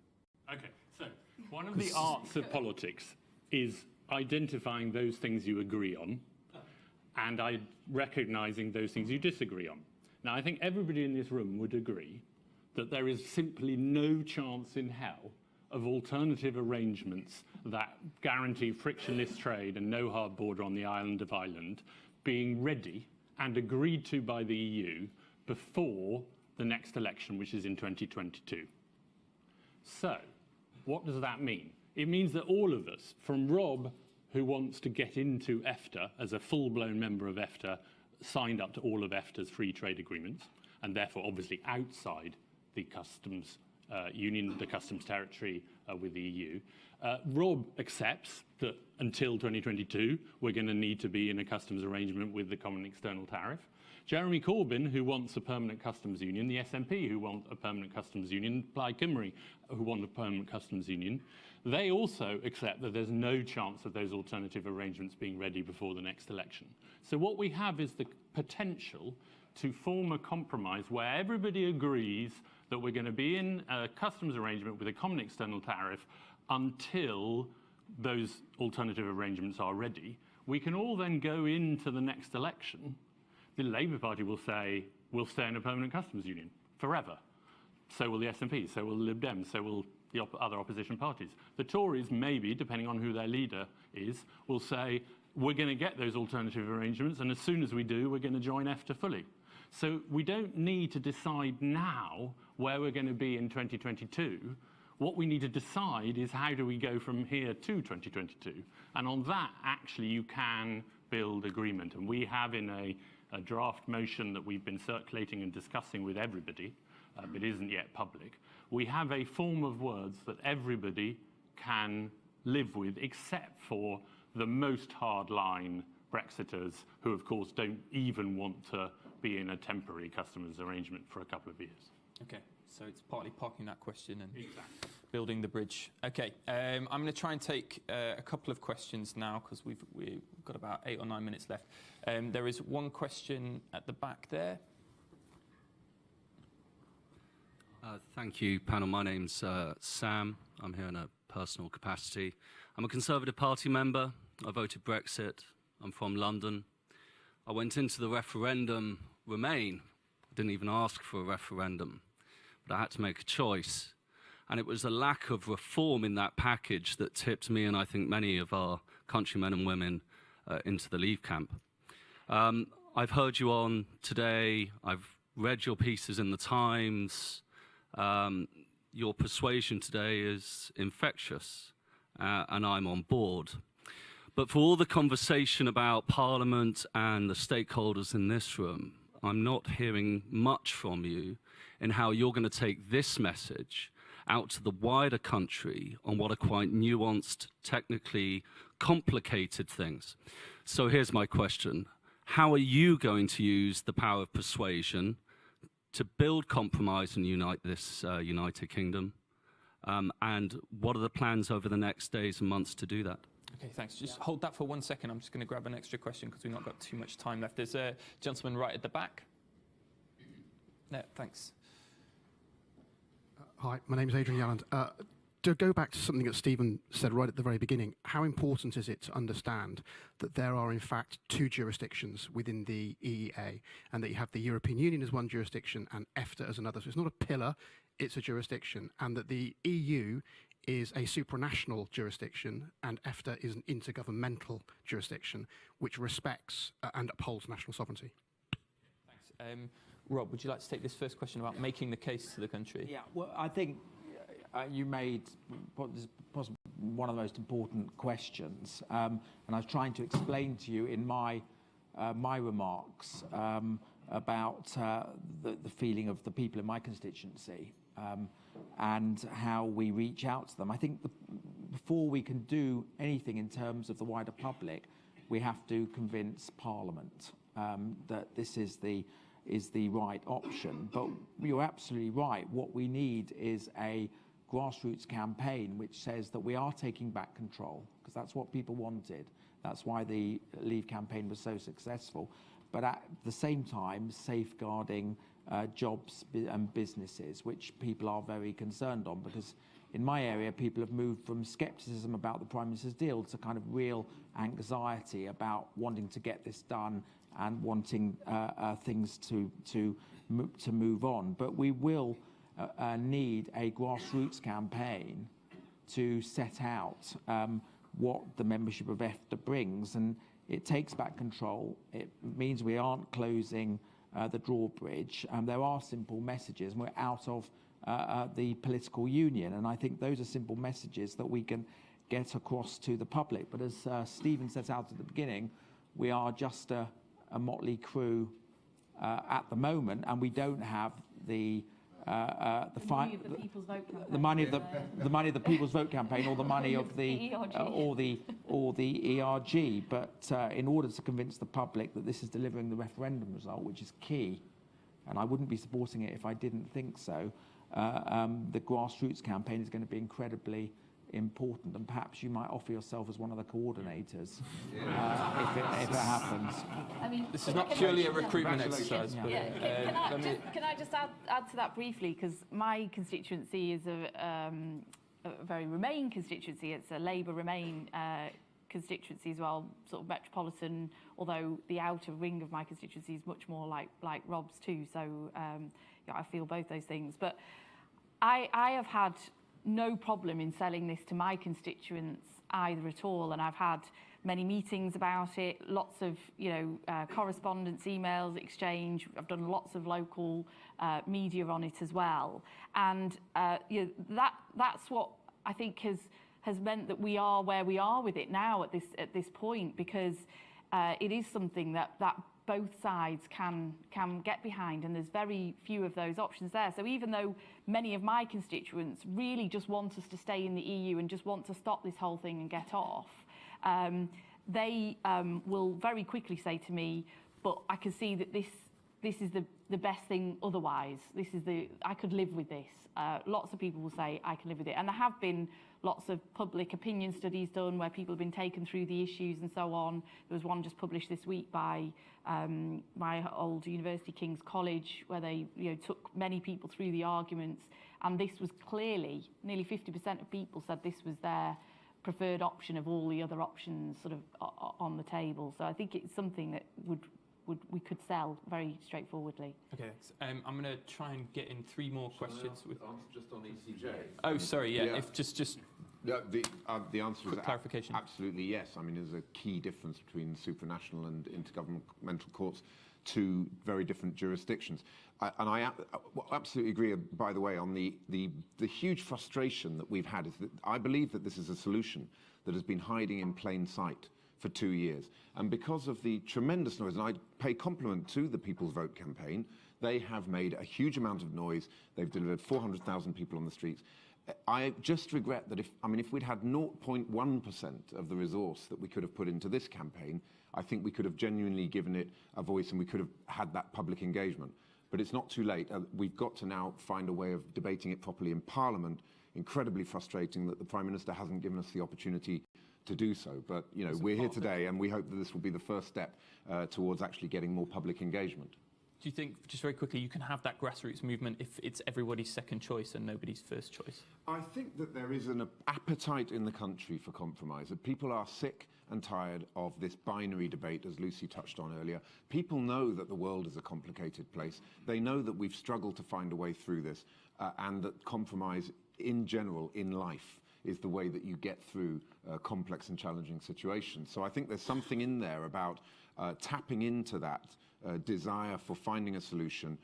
Speaker 3: Okay, so one of the arts of politics is identifying those things you agree on and recognizing those things you disagree on. Now, I think everybody in this room would agree that there is simply no chance in hell of alternative arrangements that guarantee frictionless trade and no hard border on the island of Ireland being ready and agreed to by the EU before the next election, which is in 2022. So, what does that mean? It means that all of us, from Rob, who wants to get into EFTA as a full-blown member of EFTA, signed up to all of EFTA's free trade agreements, and therefore obviously outside the customs union, the customs territory with the EU. Rob accepts that until 2022, we're going to need to be in a customs arrangement with the common external tariff. Jeremy Corbyn, who wants a permanent customs union, the SNP, who want a permanent customs union, Plaid Cymru, who want a permanent customs union, they also accept that there's no chance of those alternative arrangements being ready before the next election. So what we have is the potential to form a compromise where everybody agrees that we're going to be in a customs arrangement with a common external tariff until those alternative arrangements are ready. We can all then go into the next election. The Labour Party will say, we'll stay in a permanent customs union forever. So will the SNP, so will the Lib Dems, so will the other opposition parties. The Tories, maybe, depending on who their leader is, will say, we're going to get those alternative arrangements, and as soon as we do, we're going to join EFTA fully. So we don't need to decide now where we're going to be in 2022. What we need to decide is how do we go from here to 2022. And on that, actually, you can build agreement. And we have in a draft motion that we've been circulating and discussing with everybody, but isn't yet public, we have a form of words that everybody can live with, except for the most hardline Brexiters, who of course don't even want to be in a temporary customs arrangement for a couple of years.
Speaker 1: Okay, so it's partly parking that question and building the bridge. Okay, I'm going to try and take a couple of questions now because we've got about 8 or 9 minutes left. There is one question at the back there.
Speaker 10: Thank you, panel. My name's Sam. I'm here in a personal capacity. I'm a Conservative Party member. I voted Brexit. I'm from London. I went into the referendum Remain. I didn't even ask for a referendum, but I had to make a choice. And it was a lack of reform in that package that tipped me and I think many of our countrymen and women into the Leave camp. I've heard you on today. I've read your pieces in the Times. Your persuasion today is infectious, and I'm on board. But for all the conversation about Parliament and the stakeholders in this room, I'm not hearing much from you in how you're going to take this message out to the wider country on what are quite nuanced, technically complicated things. So here's my question. How are you going to use the power of persuasion to build compromise and unite this United Kingdom? And what are the plans over the next days and months to do that?
Speaker 1: Okay, thanks. Just hold that for 1 second. I'm just going to grab an extra question because we've not got too much time left. There's a gentleman right at the back. No, thanks.
Speaker 11: Hi, my name is Adrian Yalland. To go back to something that Stephen said right at the very beginning, how important is it to understand that there are in fact 2 jurisdictions within the EEA, and that you have the European Union as one jurisdiction and EFTA as another? So it's not a pillar, it's a jurisdiction, and that the EU is a supranational jurisdiction and EFTA is an intergovernmental jurisdiction which respects and upholds national sovereignty.
Speaker 1: Thanks. Rob, would you like to take this first question about making the case to the country?
Speaker 5: Yeah, well, I think you made possibly one of the most important questions, and I was trying to explain to you in my remarks about the feeling of the people in my constituency. and how we reach out to them. I think before we can do anything in terms of the wider public, we have to convince Parliament that this is the right option. But you're absolutely right. What we need is a grassroots campaign which says that we are taking back control, because that's what people wanted. That's why the Leave campaign was so successful. But at the same time, safeguarding jobs and businesses, which people are very concerned on, because in my area, people have moved from scepticism about the Prime Minister's deal to kind of real anxiety about wanting to get this done and wanting things to move on. But we will need a grassroots campaign to set out what the membership of EFTA brings, and it takes back control. It means we aren't closing the drawbridge. There are simple messages, and we're out of the political union, and I think those are simple messages that we can get across to the public. But as Stephen set out at the beginning, we are just a motley crew at the moment, and we don't have the money of the People's Vote campaign, the money of the People's Vote campaign, or the money of the or the ERG. But in order to convince the public that this is delivering the referendum result, which is key, and I wouldn't be supporting it if I didn't think so, the grassroots campaign is going to be incredibly important, and perhaps you might offer yourself as one of the coordinators if it happens.
Speaker 4: I mean,
Speaker 1: this is not purely a recruitment exercise. But,
Speaker 4: can I just add to that briefly, because my constituency is a very Remain constituency. It's a Labour Remain constituency as well, sort of metropolitan, although the outer ring of my constituency is much more like Rob's too. So I feel both those things. But I have had no problem in selling this to my constituents either at all, and I've had many meetings about it, lots of correspondence, emails exchange. I've done lots of local media on it as well, and that's what I think has meant that we are where we are with it now at this point, because it is something that both sides can get behind, and there's very few of those options there. So even though many of my constituents really just want us to stay in the EU and just want to stop this whole thing and get off, they will very quickly say to me, but I can see that this is the best thing otherwise. I could live with this. Lots of people will say I can live with it, and there have been lots of public opinion studies done where people have been taken through the issues and so on. There was one just published this week by my old university, King's College, where they took many people through the arguments, and this was clearly, nearly 50% of people said this was their preferred option of all the other options sort of on the table. So I think it's something that we could sell very straightforwardly.
Speaker 1: Okay, I'm going to try and get in 3 more questions.
Speaker 2: Just on ECJ.
Speaker 1: Oh, sorry, yeah. If just
Speaker 2: the answer is
Speaker 1: clarification.
Speaker 2: Absolutely yes. I mean, there's a key difference between supranational and intergovernmental courts, 2 very different jurisdictions. And I absolutely agree, by the way, on the huge frustration that we've had is that I believe that this is a solution that has been hiding in plain sight for 2 years. And because of the tremendous noise, and I pay compliment to the People's Vote campaign, they have made a huge amount of noise. They've delivered 400,000 people on the streets. I just regret that if we'd had 0.1% of the resource that we could have put into this campaign, I think we could have genuinely given it a voice and we could have had that public engagement. But it's not too late. We've got to now find a way of debating it properly in Parliament. Incredibly frustrating that the Prime Minister hasn't given us the opportunity to do so. But we're here today, and we hope that this will be the first step towards actually getting more public engagement.
Speaker 1: Do you think, just very quickly, you can have that grassroots movement if it's everybody's second choice and nobody's first choice?
Speaker 2: I think that there is an appetite in the country for compromise. That people are sick and tired of this binary debate, as Lucy touched on earlier. People know that the world is a complicated place. They know that we've struggled to find a way through this, and that compromise in general in life is the way that you get through complex and challenging situations. So I think there's something in there about tapping into that desire for finding a solution,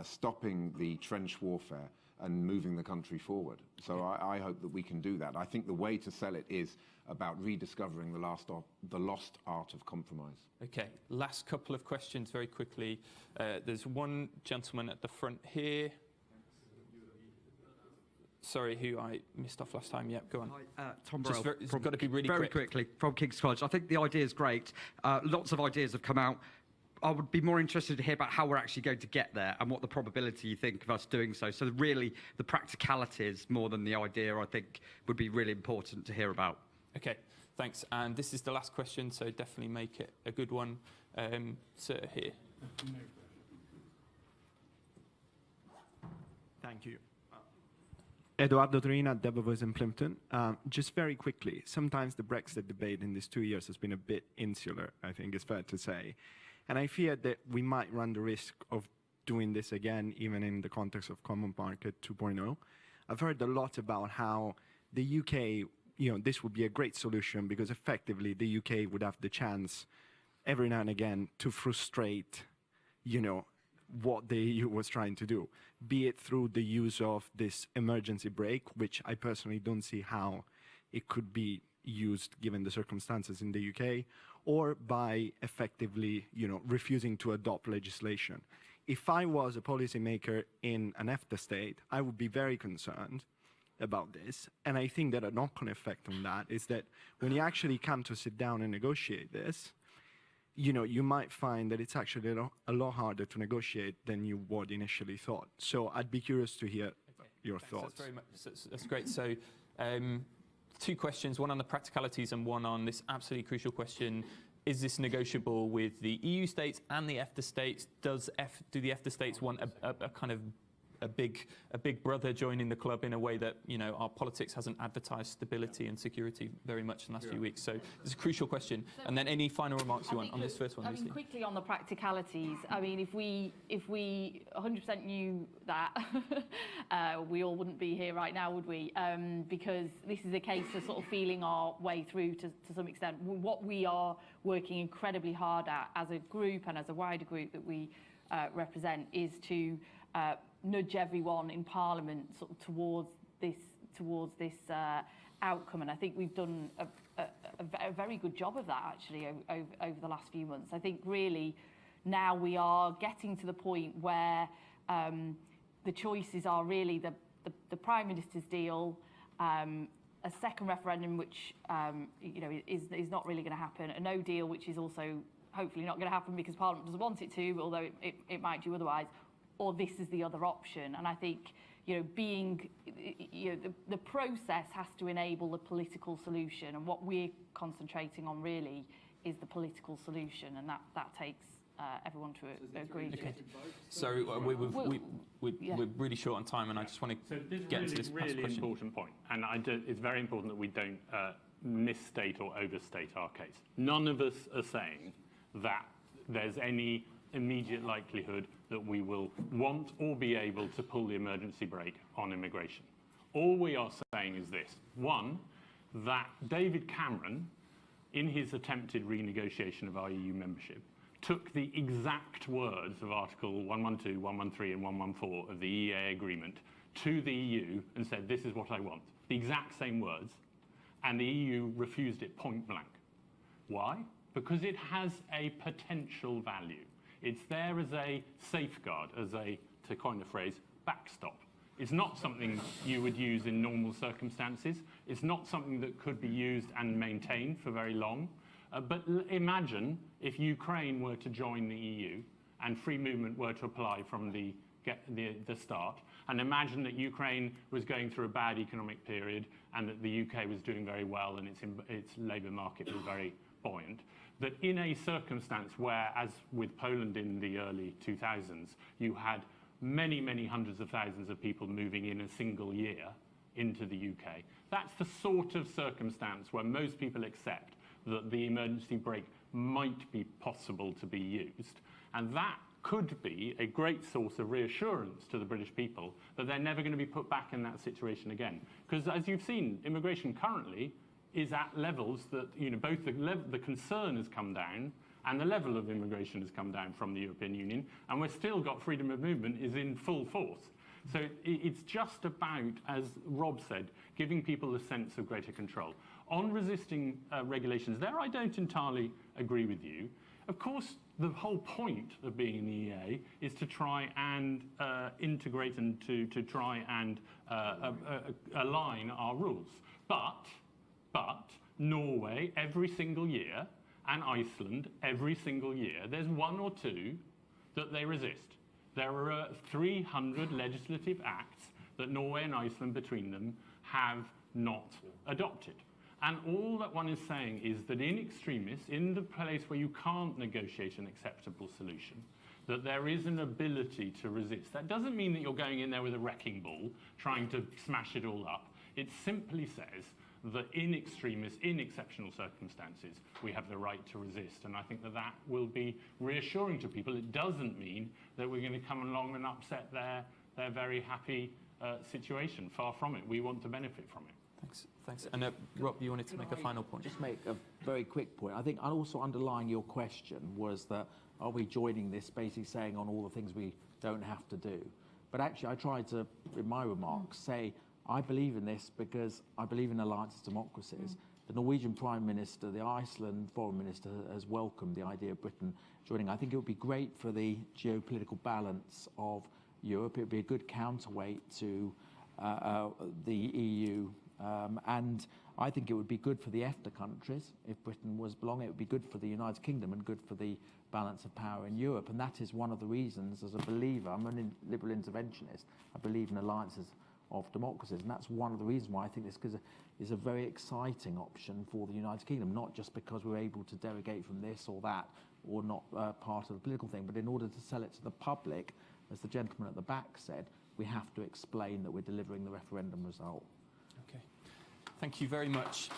Speaker 2: stopping the trench warfare and moving the country forward. So I hope that we can do that. I think the way to sell it is about rediscovering the lost art of compromise.
Speaker 1: Okay, last couple of questions very quickly. There's one gentleman at the front here. sorry, who I missed off last time. Yep, go on.
Speaker 12: Hi, Tom
Speaker 1: Just
Speaker 12: Burrell.
Speaker 1: it's got to be really
Speaker 12: very
Speaker 1: quick.
Speaker 12: quickly from King's College. I think the idea is great. Lots of ideas have come out. I would be more interested to hear about how we're actually going to get there and what the probability you think of us doing so. So really, the practicalities more than the idea, I think, would be really important to hear about.
Speaker 1: Okay, thanks. And this is the last question, so definitely make it a good one. Sir, here.
Speaker 13: Thank you. Eduardo Torina, Debra Voice in Plimpton. Just very quickly, sometimes the Brexit debate in these 2 years has been a bit insular, I think it's fair to say. And I fear that we might run the risk of doing this again, even in the context of Common Market 2.0. I've heard a lot about how the UK, this would be a great solution because effectively the UK would have the chance every now and again to frustrate, what the EU was trying to do, be it through the use of this emergency brake, which I personally don't see how it could be used given the circumstances in the UK, or by effectively, refusing to adopt legislation. If I was a policymaker in an EFTA state, I would be very concerned about this. And I think that a knock-on effect on that is that when you actually come to sit down and negotiate this, you might find that it's actually a lot harder to negotiate than you would initially thought. So I'd be curious to hear your thoughts.
Speaker 1: That's great. So 2 questions, one on the practicalities and one on this absolutely crucial question. Is this negotiable with the EU states and the EFTA states? Do the EFTA states want a kind of a big brother joining the club in a way that our politics hasn't advertised stability and security very much in the last few weeks? So it's a crucial question. And then any final remarks you want on this first one, Lucy?
Speaker 4: Quickly on the practicalities. I mean, if we 100% knew that, we all wouldn't be here right now, would we? Because this is a case of sort of feeling our way through to some extent. What we are working incredibly hard at as a group and as a wider group that we represent is to nudge everyone in Parliament sort of towards this outcome, and I think we've done a very good job of that actually over the last few months. I think really now we are getting to the point where the choices are really the Prime Minister's deal, a second referendum which is not really going to happen, a no deal which is also hopefully not going to happen because Parliament doesn't want it to, although it might do otherwise, or this is the other option. And I think, the process has to enable the political solution, and what we're concentrating on really is the political solution, and that takes everyone to agree.
Speaker 1: Okay. So we're really short on time, and I just want to get into this
Speaker 3: really
Speaker 1: question.
Speaker 3: Important point, and it's very important that we don't misstate or overstate our case. None of us are saying that there's any immediate likelihood that we will want or be able to pull the emergency brake on immigration. All we are saying is this. One, that David Cameron, in his attempted renegotiation of our EU membership, took the exact words of Article 112, 113 and 114 of the EEA agreement to the EU and said, this is what I want. The exact same words. And the EU refused it point blank. Why? Because it has a potential value. It's there as a safeguard, to coin a phrase, backstop. It's not something you would use in normal circumstances. It's not something that could be used and maintained for very long. But imagine if Ukraine were to join the EU and free movement were to apply from the start, and imagine that Ukraine was going through a bad economic period and that the UK was doing very well and its labour market was very buoyant. That in a circumstance where, as with Poland in the early 2000s, you had many, many hundreds of thousands of people moving in a single year into the UK, that's the sort of circumstance where most people accept that the emergency brake might be possible to be used. And that could be a great source of reassurance to the British people that they're never going to be put back in that situation again. Because as you've seen, immigration currently is at levels that, both the concern has come down and the level of immigration has come down from the European Union, and we've still got freedom of movement is in full force. So it's just about, as Rob said, giving people a sense of greater control. On resisting regulations, there I don't entirely agree with you. Of course, the whole point of being in the EEA is to try and integrate and to try and align our rules. But Norway, every single year, and Iceland, every single year, there's one or two that they resist. There are 300 legislative acts that Norway and Iceland between them have not adopted. And all that one is saying is that in extremis, in the place where you can't negotiate an acceptable solution, that there is an ability to resist. That doesn't mean that you're going in there with a wrecking ball, trying to smash it all up. It simply says that in extremis, in exceptional circumstances, we have the right to resist. And I think that that will be reassuring to people. It doesn't mean that we're going to come along and upset their very happy situation. Far from it. We want to benefit from it.
Speaker 1: Thanks. And Rob, you wanted to make a final point?
Speaker 5: Just make a very quick point. I think I'll also underline your question was that are we joining this basically saying on all the things we don't have to do? But actually I tried to, in my remarks, say I believe in this because I believe in alliances democracies. The Norwegian Prime Minister, the Iceland Foreign Minister has welcomed the idea of Britain joining. I think it would be great for the geopolitical balance of Europe. It would be a good counterweight to the EU. And I think it would be good for the EFTA countries if Britain was belonging. It would be good for the United Kingdom and good for the balance of power in Europe. And that is one of the reasons, as a believer, I'm a liberal interventionist, I believe in alliances of democracies. And that's one of the reasons why I think this is a very exciting option for the United Kingdom, not just because we're able to derogate from this or that or not part of the political thing, but in order to sell it to the public, as the gentleman at the back said, we have to explain that we're delivering the referendum result.
Speaker 1: Okay. Thank you very much.